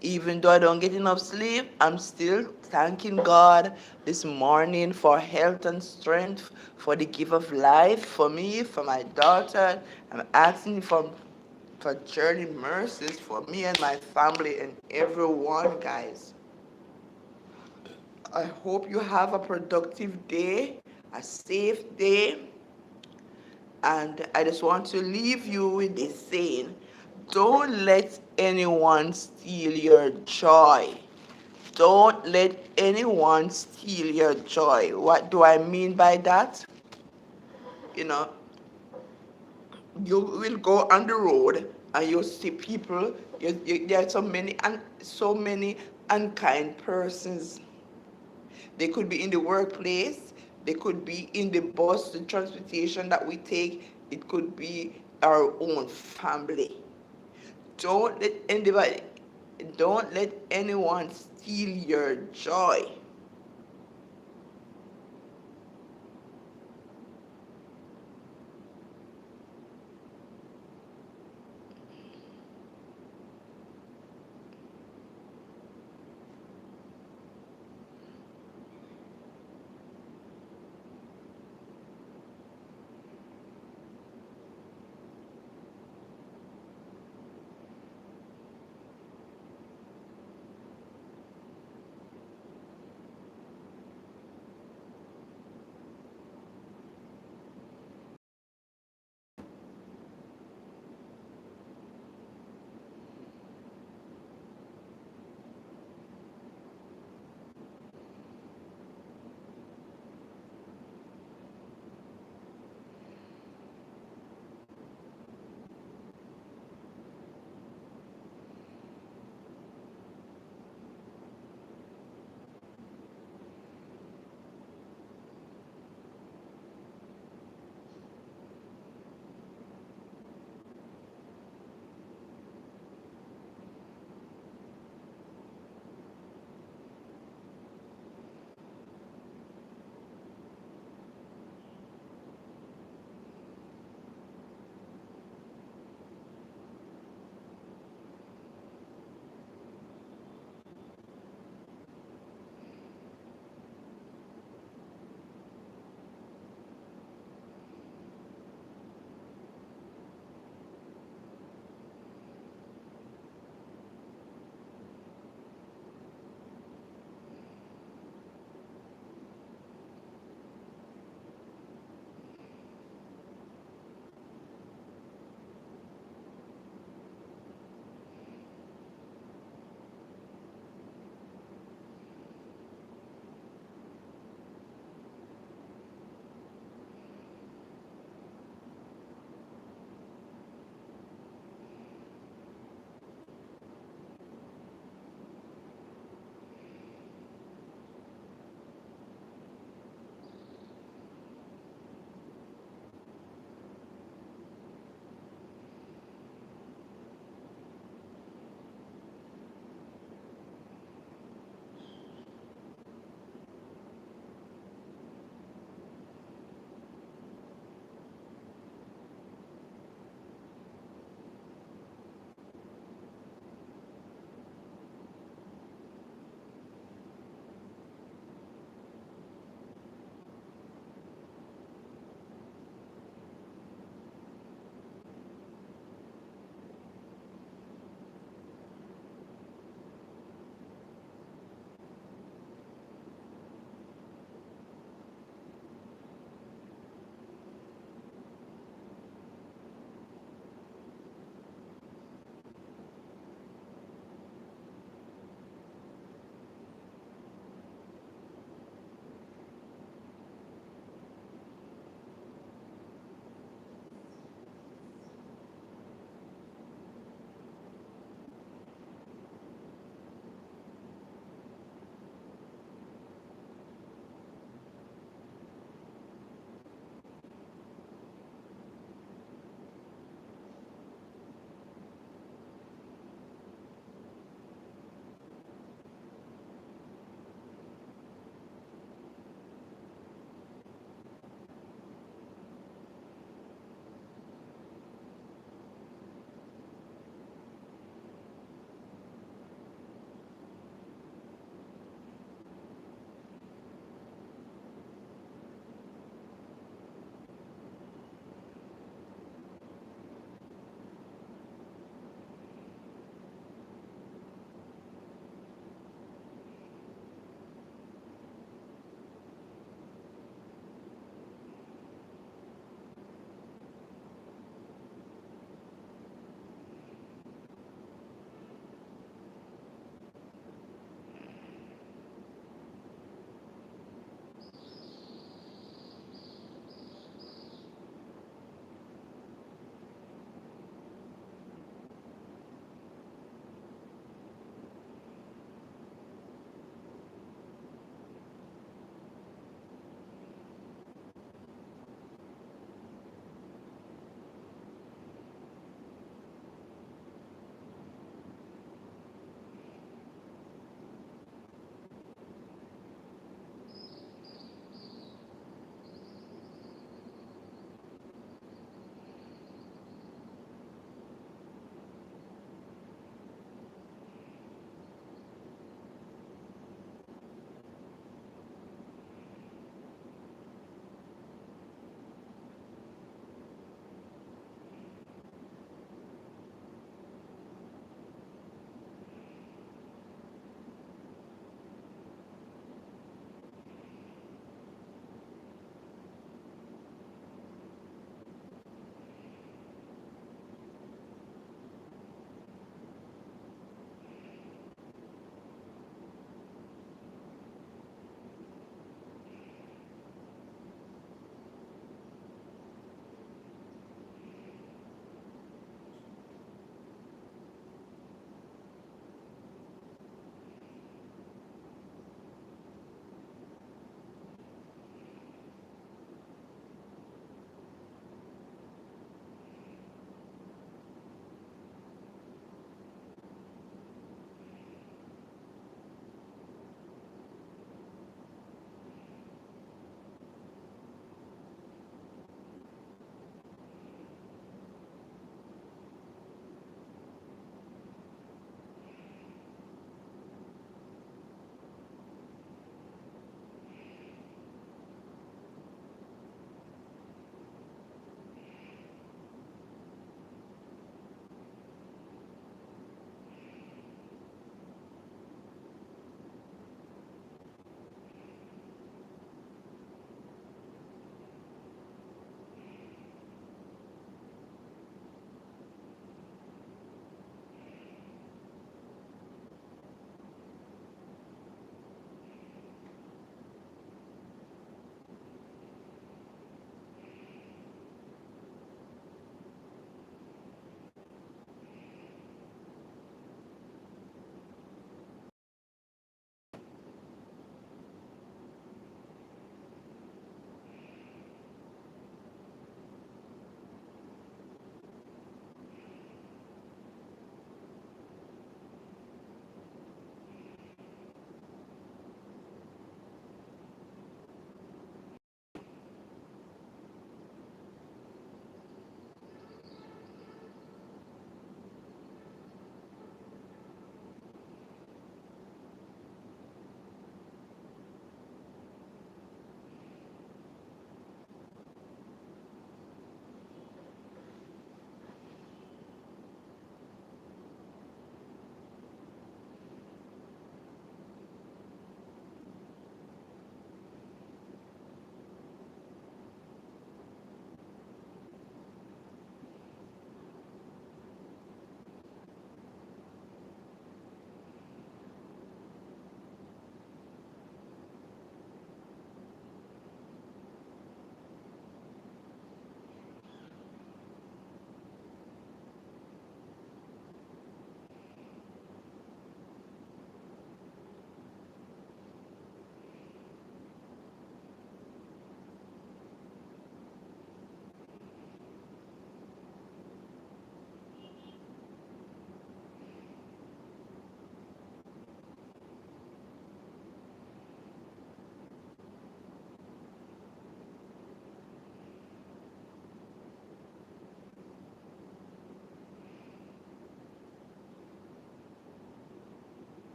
Even though I don't get enough sleep, I'm still thanking God this morning for health and strength, for the gift of life, for me, for my daughter. I'm asking for journey mercies for me and my family and everyone, guys. I hope you have a productive day, a safe day, and I just want to leave you with this saying: don't let anyone steal your joy. Don't let anyone steal your joy. What do I mean by that? You know, you will go on the road and you see people. There are so many unkind persons. They could be in the workplace. They could be in the bus, the transportation that we take. It could be our own family. Don't let anybody, don't let anyone steal your joy.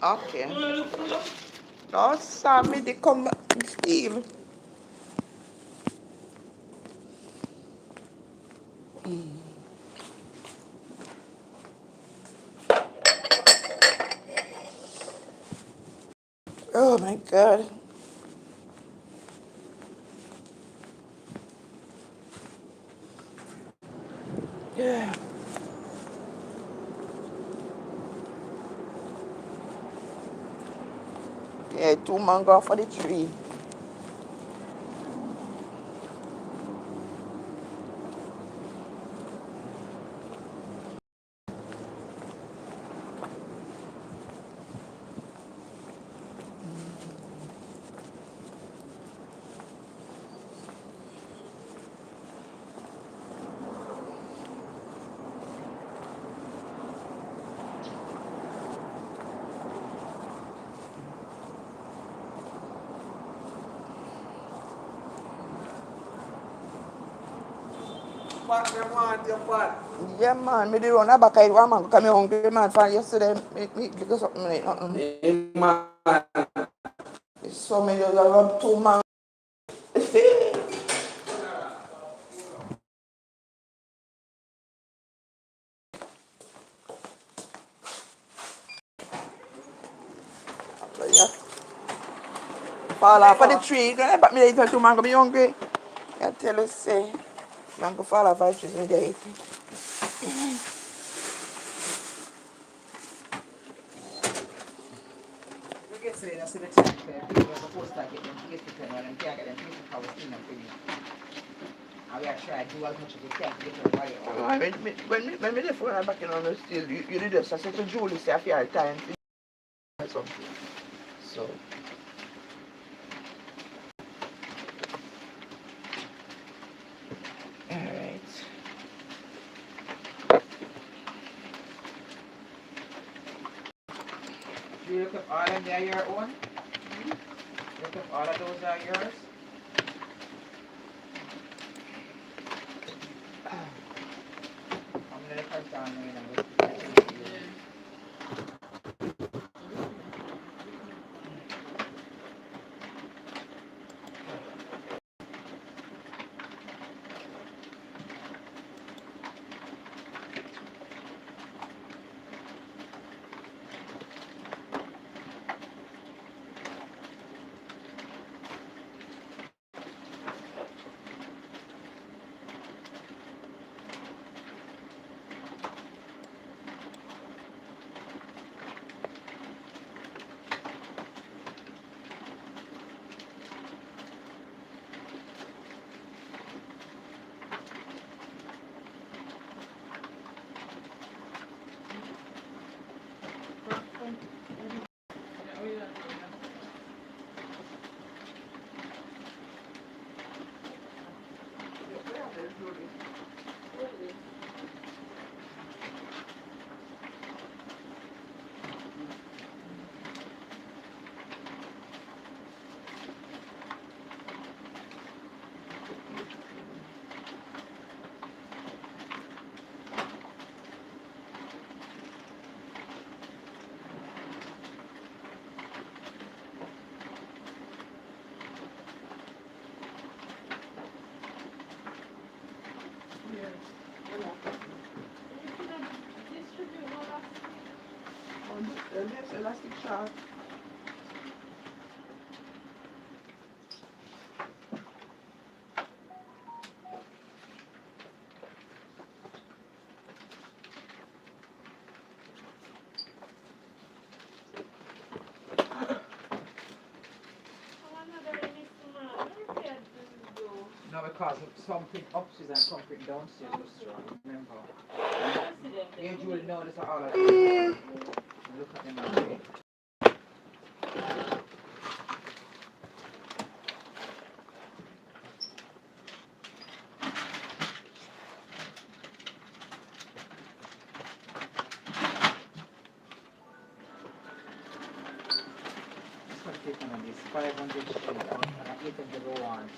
Okay. No, Sammy, they come back. Steve. Oh my God. Yeah. Yeah, 2 mango for the tree. What them want your pot? Yeah, man. Me did run a back. I want man. Come here hungry, man. For yesterday, me because something like nothing. Hey, man. So me just run 2 mango. Yeah. Fall off of the tree. Gonna back me later 2 mango. Me hungry. I tell you, say, mango fall off of the tree. Me there eat. We get to the see the time where people are supposed to get them face to turn on and can't get them face to cover skin and finish. And we are trying to do as much as we can to get everybody out. When me left when I back in on the still, you did this. I said to Julie, say I feel time or something. So. Alright. Do you look up all of them, they are your own? Look up all of those are yours? I'm gonna cut down there and There's elastic shot. no, because something upstairs and something downstairs was strong, remember? Yeah, you will notice all of them. Look at them already. This one taken on this 500 street and 801.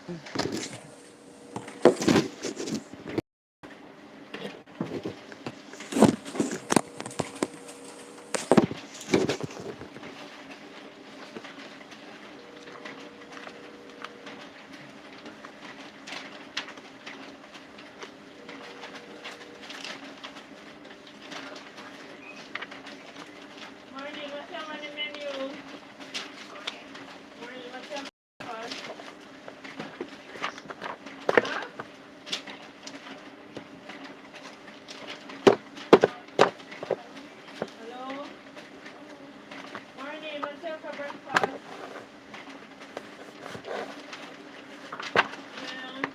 Morning, what's your on the menu? Morning, what's your breakfast? Huh? Hello? Morning, what's your for breakfast? Yeah.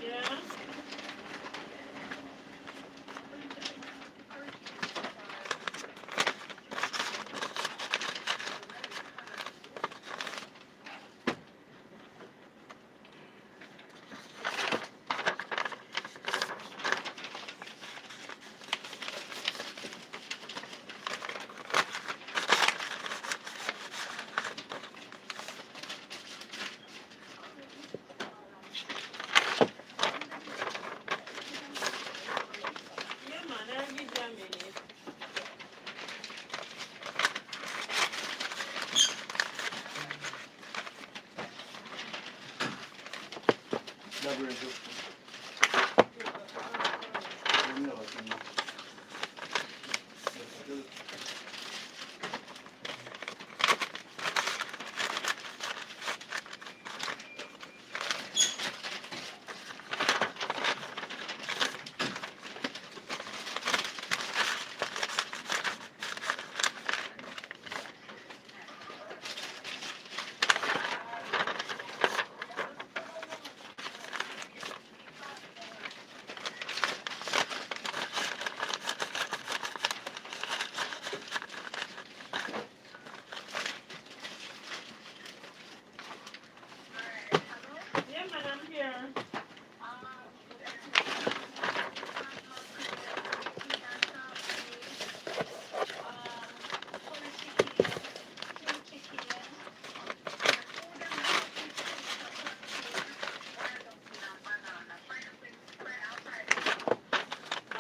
Yeah. Yeah, man, I'll give you a minute. Yeah, man, I'm here.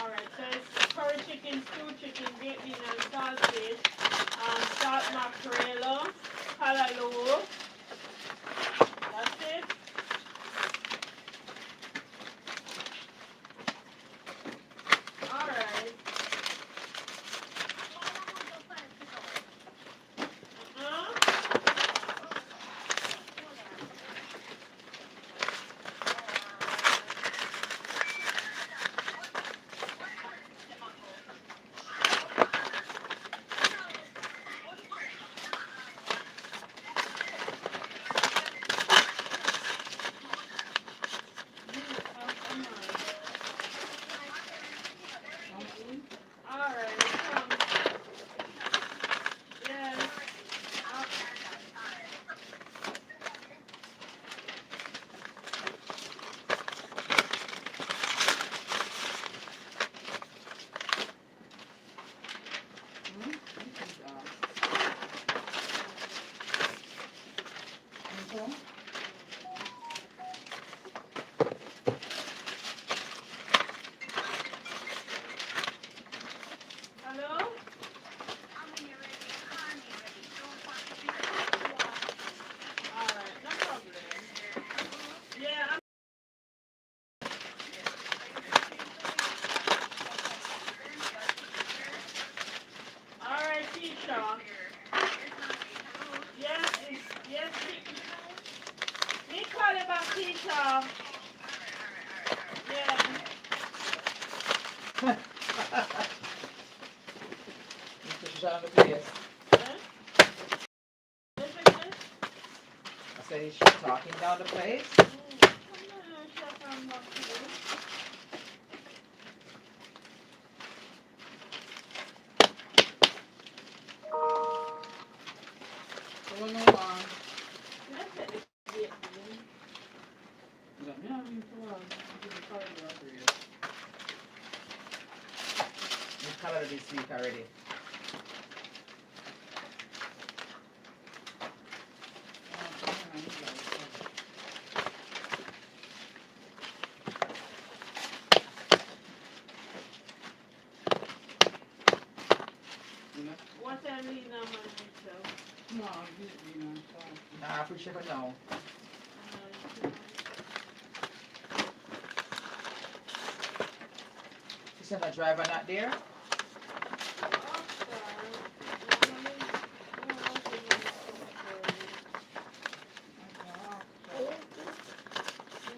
Alright, so it's curry chicken, stew chicken, baked bean and sausage, salt mackerel, callaloo. That's it. Alright. Uh-huh. Alright, yeah. Hello? Alright, no problem. Yeah, alright, teacher. Yes, yes, me call you back, teacher. Yeah. Mr. John the place. Eh? Listen, eh? I said, is she talking down the place? Going on. What time leave now, man, myself? No, you know, sorry. Nah, I appreciate it now. You said the driver not there?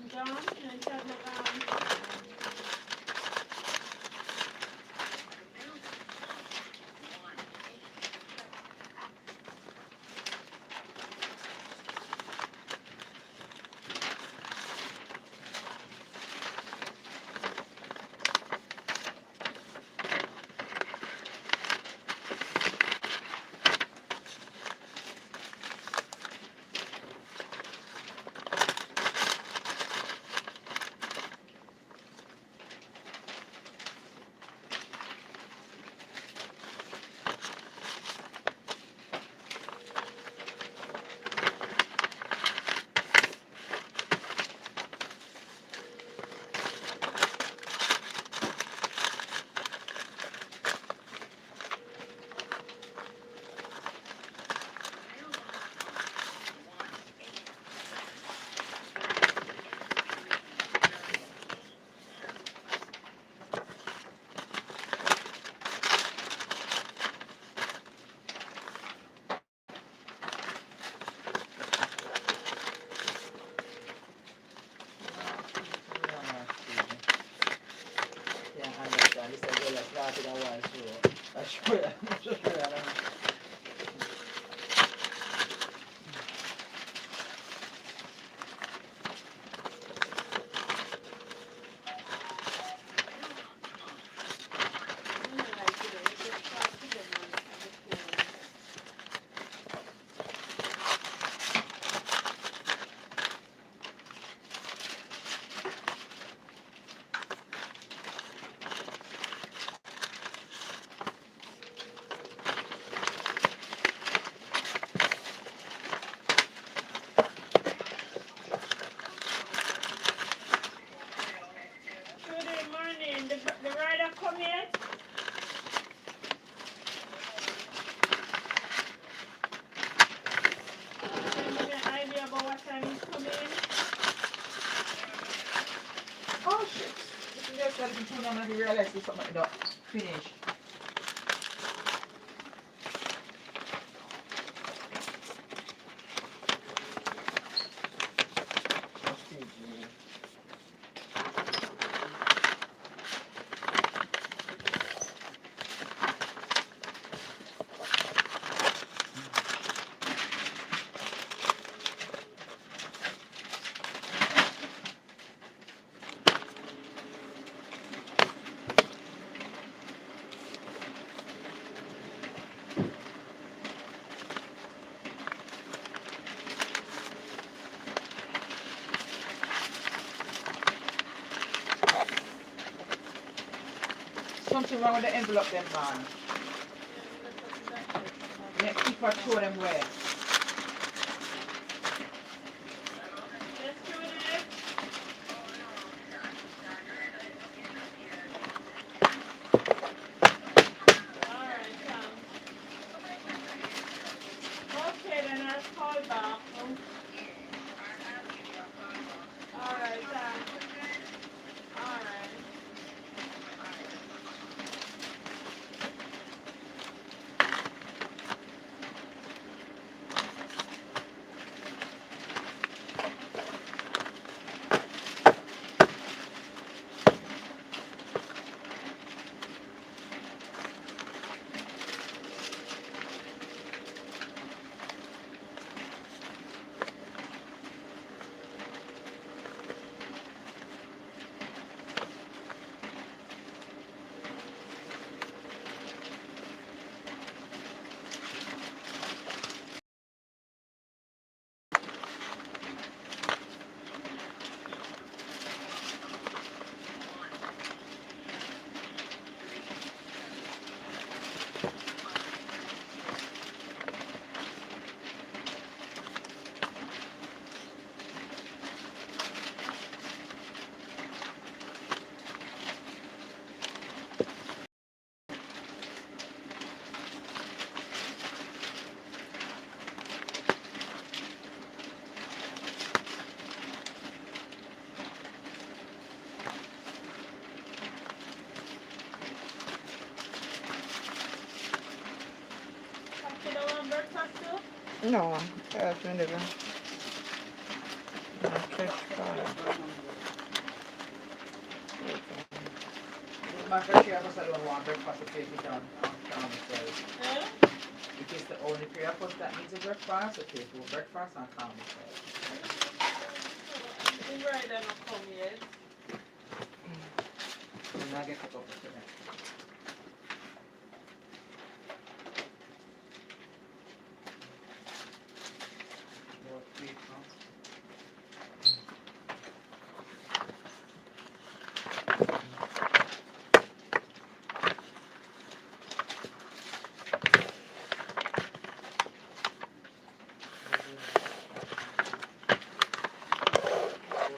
John, and tell me, Yeah, understand. This is a girl that started a while, so I swear, I'm just sure I don't know. good morning. The rider come yet? Can you give me an idea about what time he's coming? Oh shit. This is just that it's too long and you realize there's something not finished. Something wrong with the envelope then, man. Yeah, keep her show them where. Yes, Judith. Alright, okay, then I'll call back. Alright, alright. No, that's me never. Okay, fine. Master Share was alone want breakfast to take it on calm itself. Eh? It is the only three of us that needs a breakfast, okay, for breakfast and calm itself. The rider not come yet. And I get to go for today. About 3 pounds.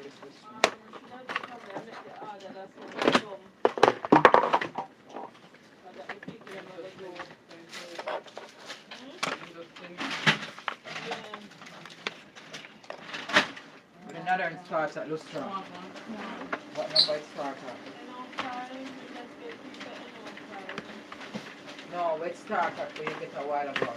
That's come there, make the order, that's when they come. But that the people are not go. Yeah. With another starts at Lustra. What number it starts at? Enough time, we just get people enough time. No, it starts at where you get a while ago.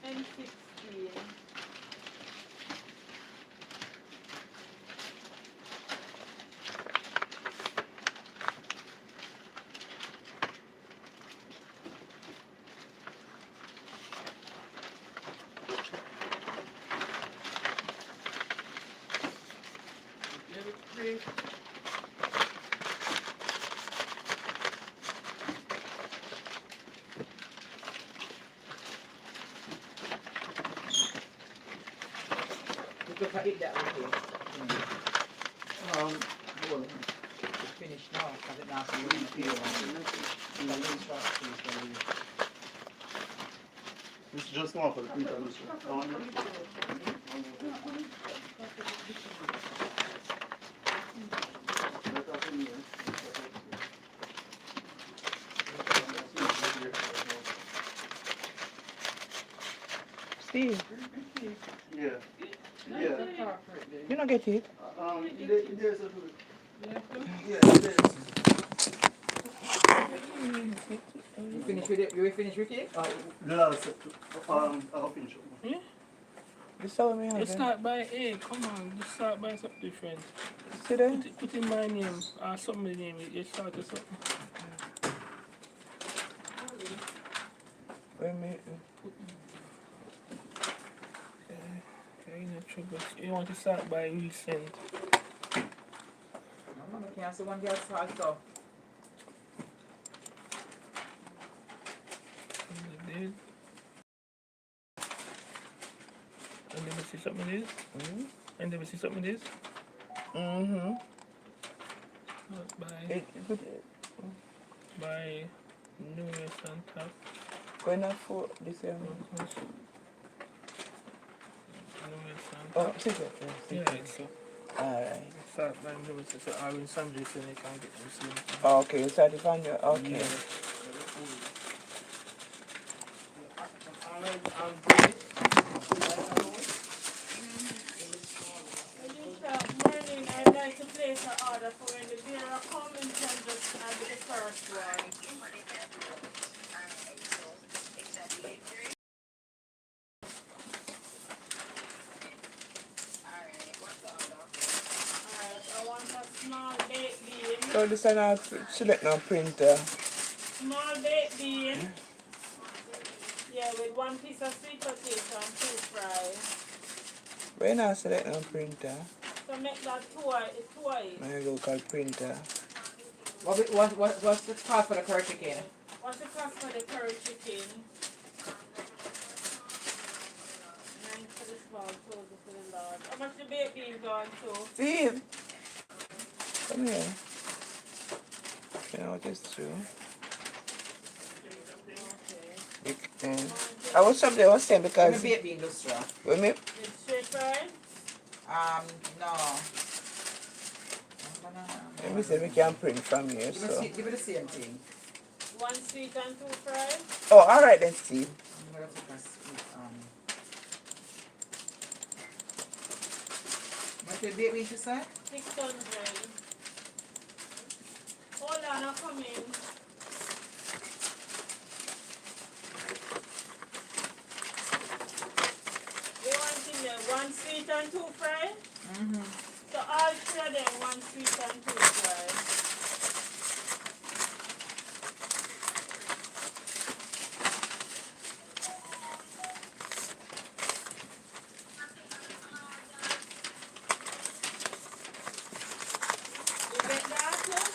N16. You could eat that with you. Well, It's finished now, because it now you in the field. it's just one for the people. Steve, Yeah. Yeah. you don't get it. There's a yeah, there's. You finish with it? You will finish with it? The last, I'll finish it. You saw me You have start by A, come on, you start by something different. See there? Put in my name or somebody's name, you start with something. Wait a minute. Okay, no trouble. You want to start by recent. No, I can't see one girl start so. And then we see something this. Mm-hmm. And then we see something this. Mm-hmm. By New Year's and top. Going up for this year. New Year's and Oh, top. sit there. Yeah, it's so. Alright. Start by New Year's. So I'll in Sunday so they can get them same. Okay, you started from your. Okay. Yeah. I'm great. Morning, I'd like to place an order for when the bearer comes and just add the first one. Alright, I want a small baked bean. So this is not select no printer. Small baked bean. Yeah, with one piece of sweet potato and 2 fries. When I select no printer, So make that twice. my local printer. What's the cost for the curry chicken? What's the cost for the curry chicken? 9 for the small, 12 for the large. How much the baked beans gone to? Steve! Come here. You know what is true? Okay. I was something I was saying because Let me baked bean lustra. when me It's straight fries? No. Let me see if we can print from here. Give So. it the same thing. 1 sweet and 2 fried. Oh, all right then, Steve. I'm gonna take a sweet, What's your baked beans you say? 600. Hold on, I'll come in. You want in there 1 sweet and 2 fried? Mm-hmm. So all 3 of them 1 sweet and 2 fried. You get that?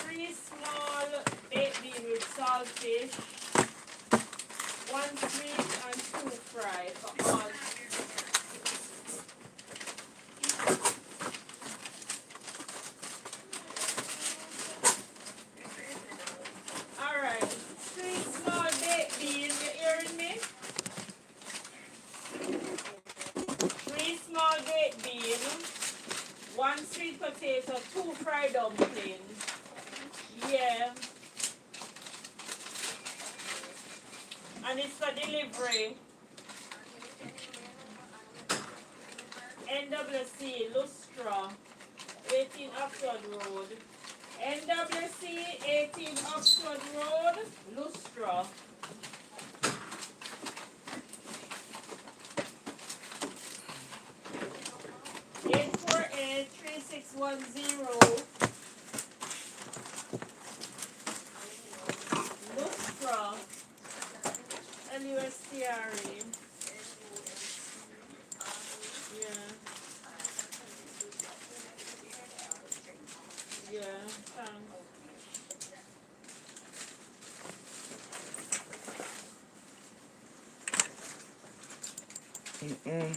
3 small baked beans with saltfish, 1 sweet and 2 fried for all. Alright, 3 small baked beans, you hearing me? 3 small baked beans, 1 sweet potato, 2 fried dumplings. Yeah. And it's for delivery. NWC, Lustra, 18 Oxford Road. NWC, 18 Oxford Road, Lustra. Eight 3610 Lustra, LUSTRE. Yeah. Yeah, thanks. Mm-mm.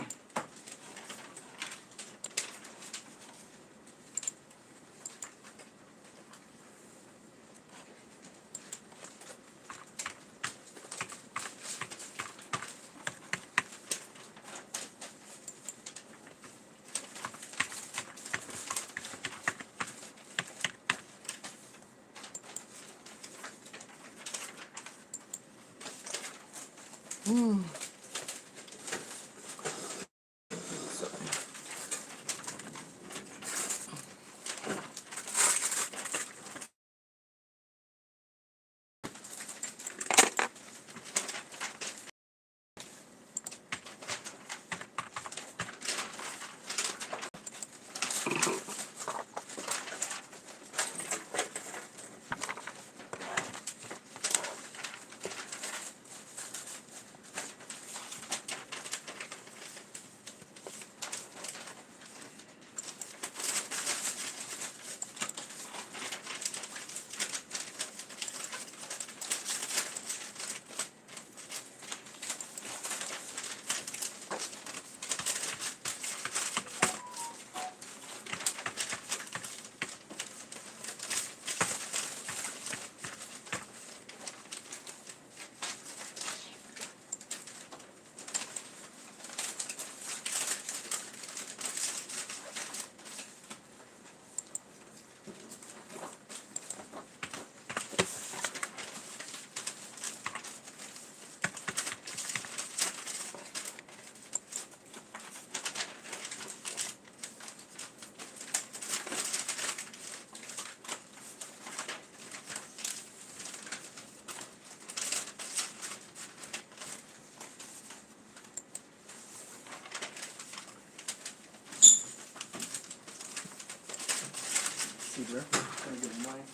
Seedler. Can I get mine?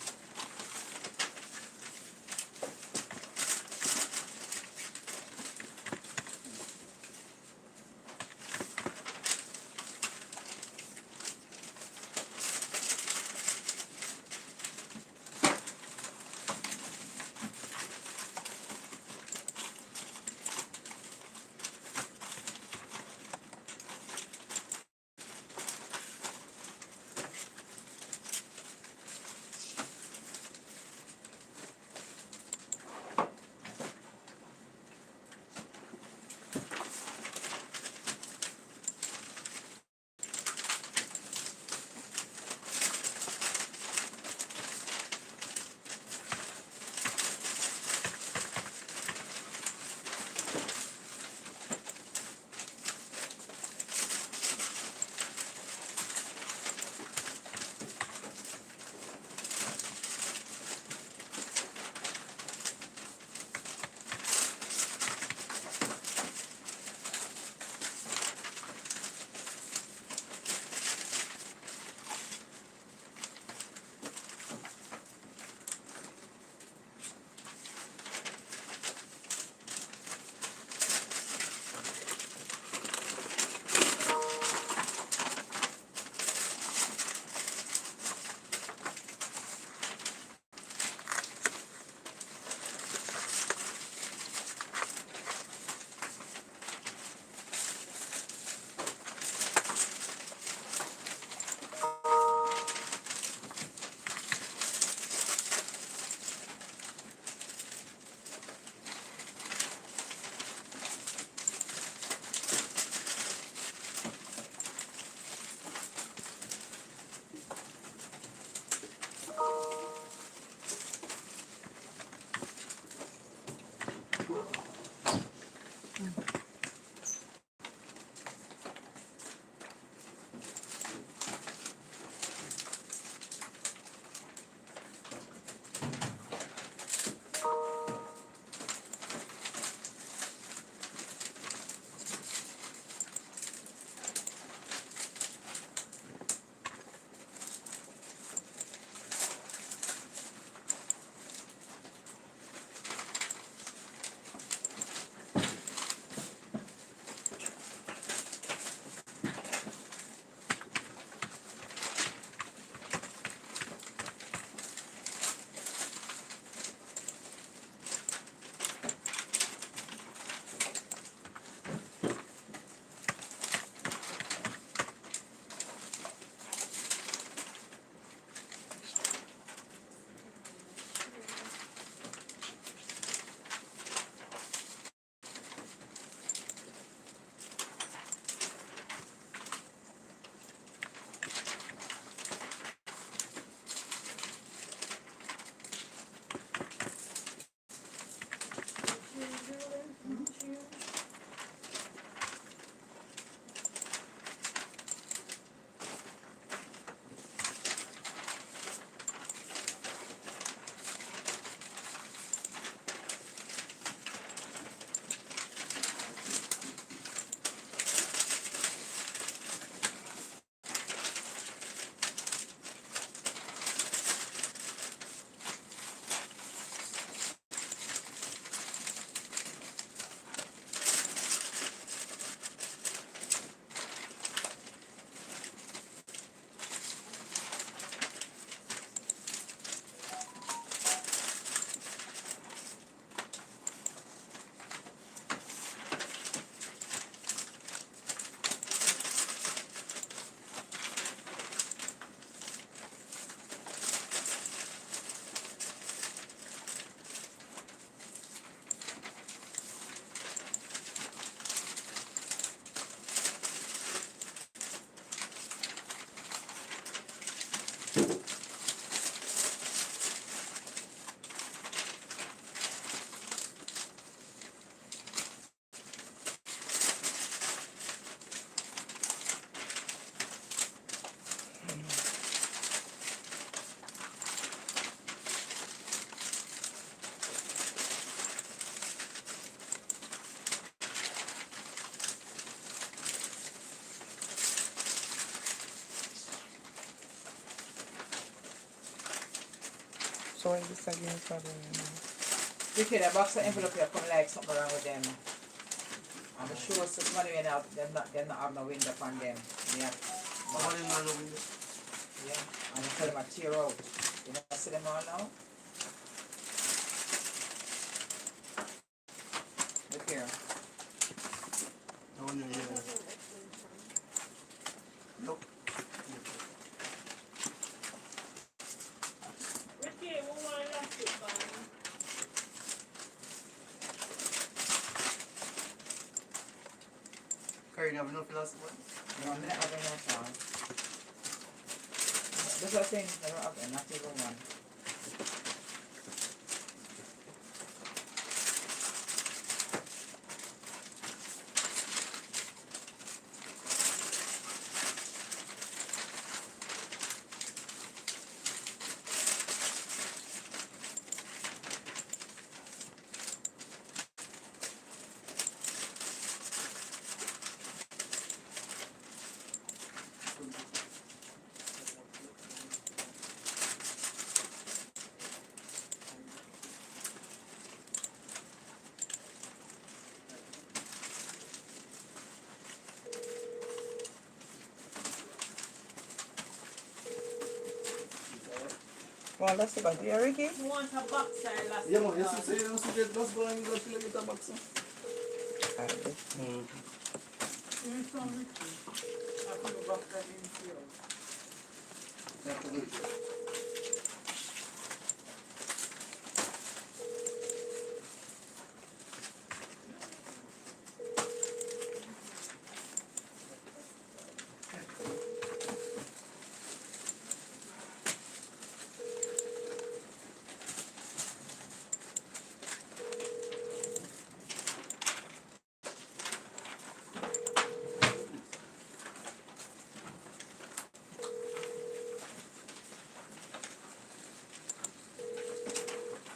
So this again problem, you know. Because the box of envelope here come like something wrong with them. I'm sure some money went out, them not have no window on them. Yeah. Money man no window. Yeah. And I tell them I tear out. You know, see them all now? Look here. No one here. Nope. Ricky, we want elastic band. Carry you have enough elastic one? No, I'm not having no song. That's what I'm saying. I don't have not even one. Well, that's about it, Ricky. We want a box of elastic Yeah, man, you band. see, you get just go and you go fill it with a box. Alright. Here's some Ricky. I put a box that in here. Have to do it.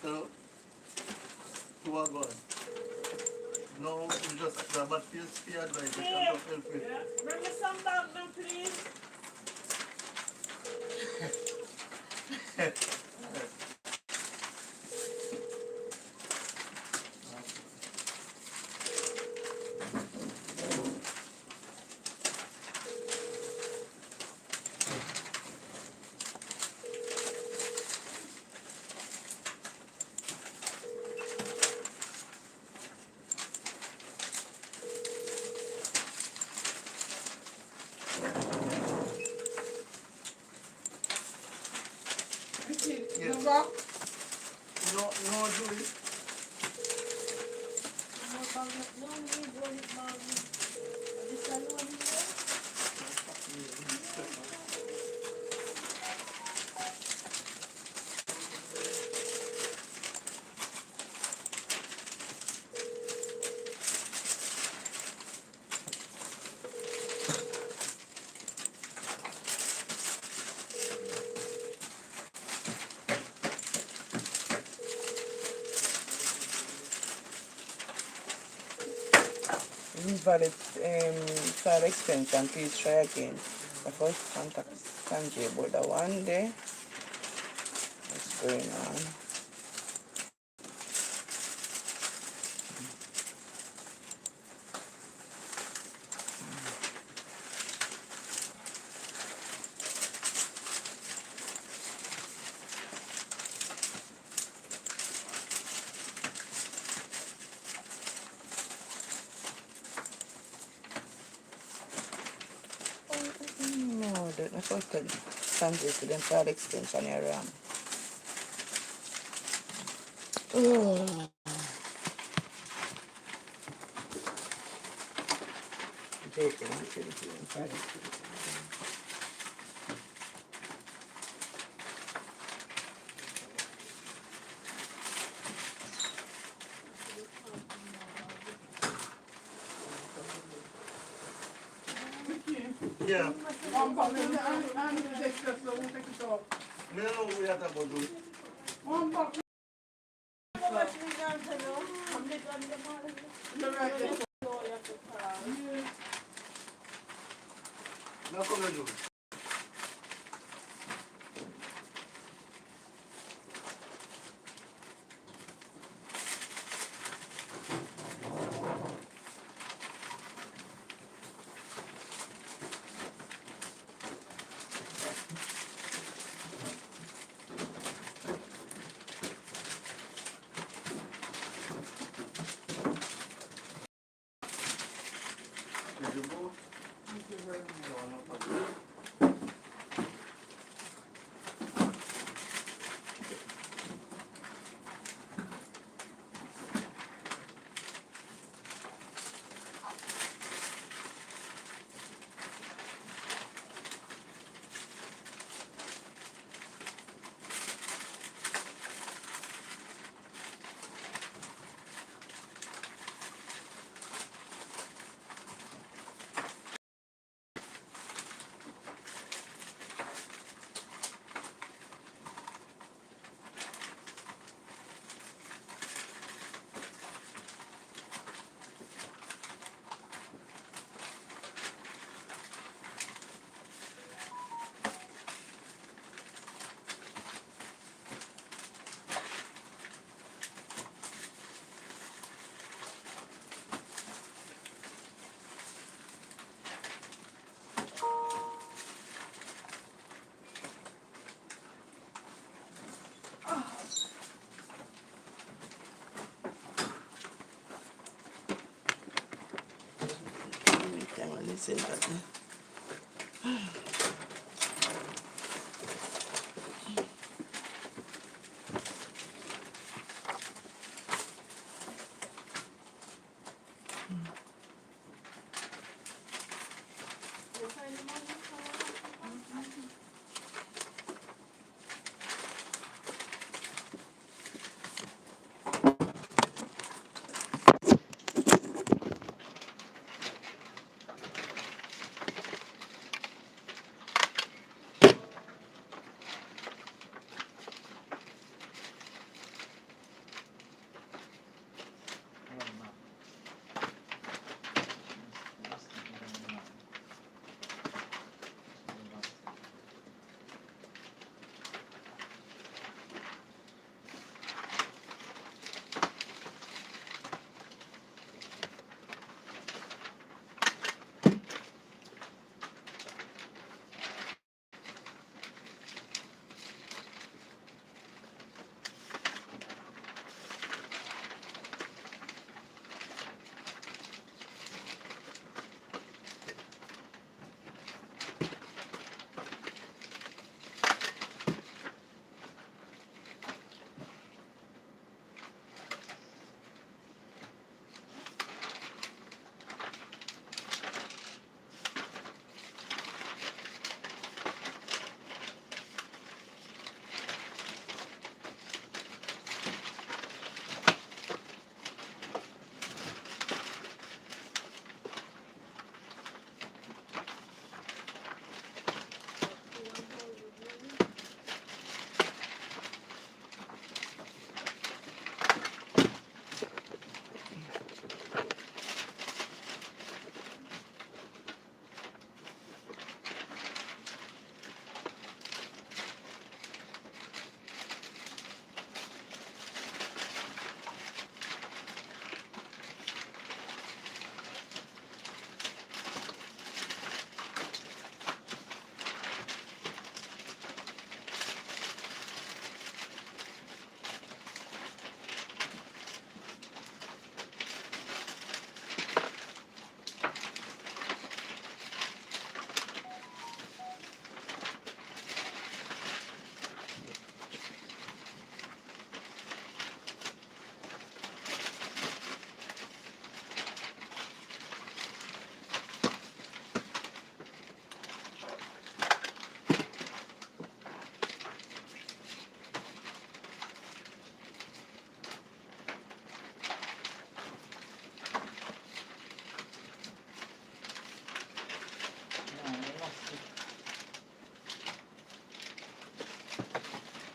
Hello? Who are going? No, you just the bad PSP advice. You Yeah. can't help me. Yeah. Bring me some back now, please. Ricky, Yes. the box. You know what do it? No, we want it, mommy. This alone here? Invalid file extension, please try again. The first contact Sanjay, but the one there, what's going on? No, that's what the Sanjay to them file extension here. Oh. Ricky, Yeah. one box in the and the extra, so we'll take it off. Me don't know what we have to do. One box. How much we got to know? I'm the gun, the mother. You're right there. So you have to call. Yeah. Now come and do it. say that.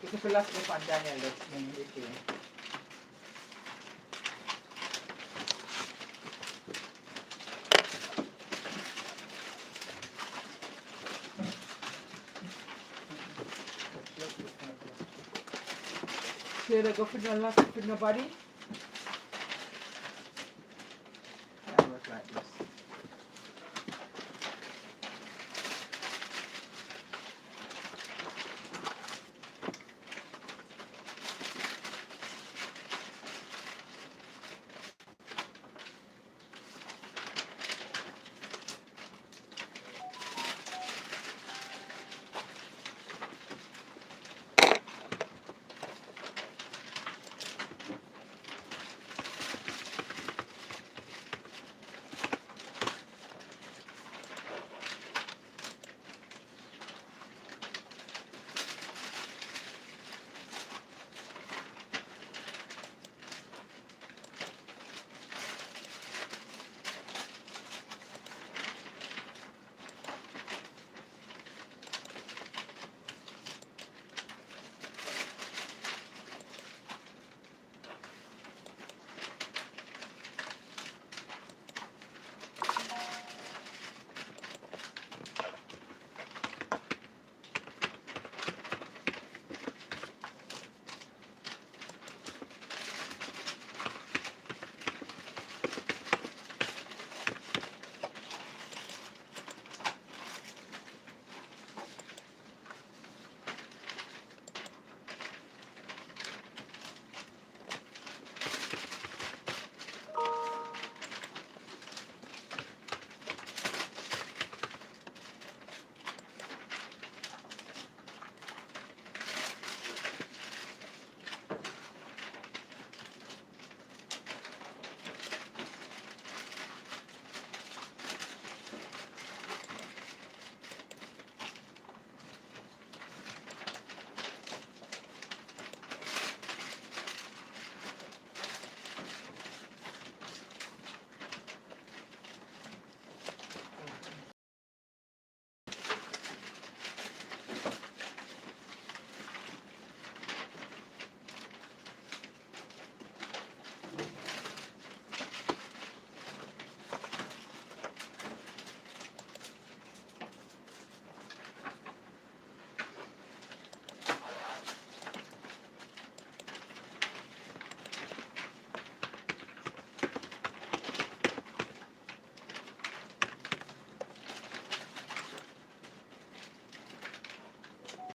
Ito pala sa panda niya, let's name it eh. Here I go for the last for nobody.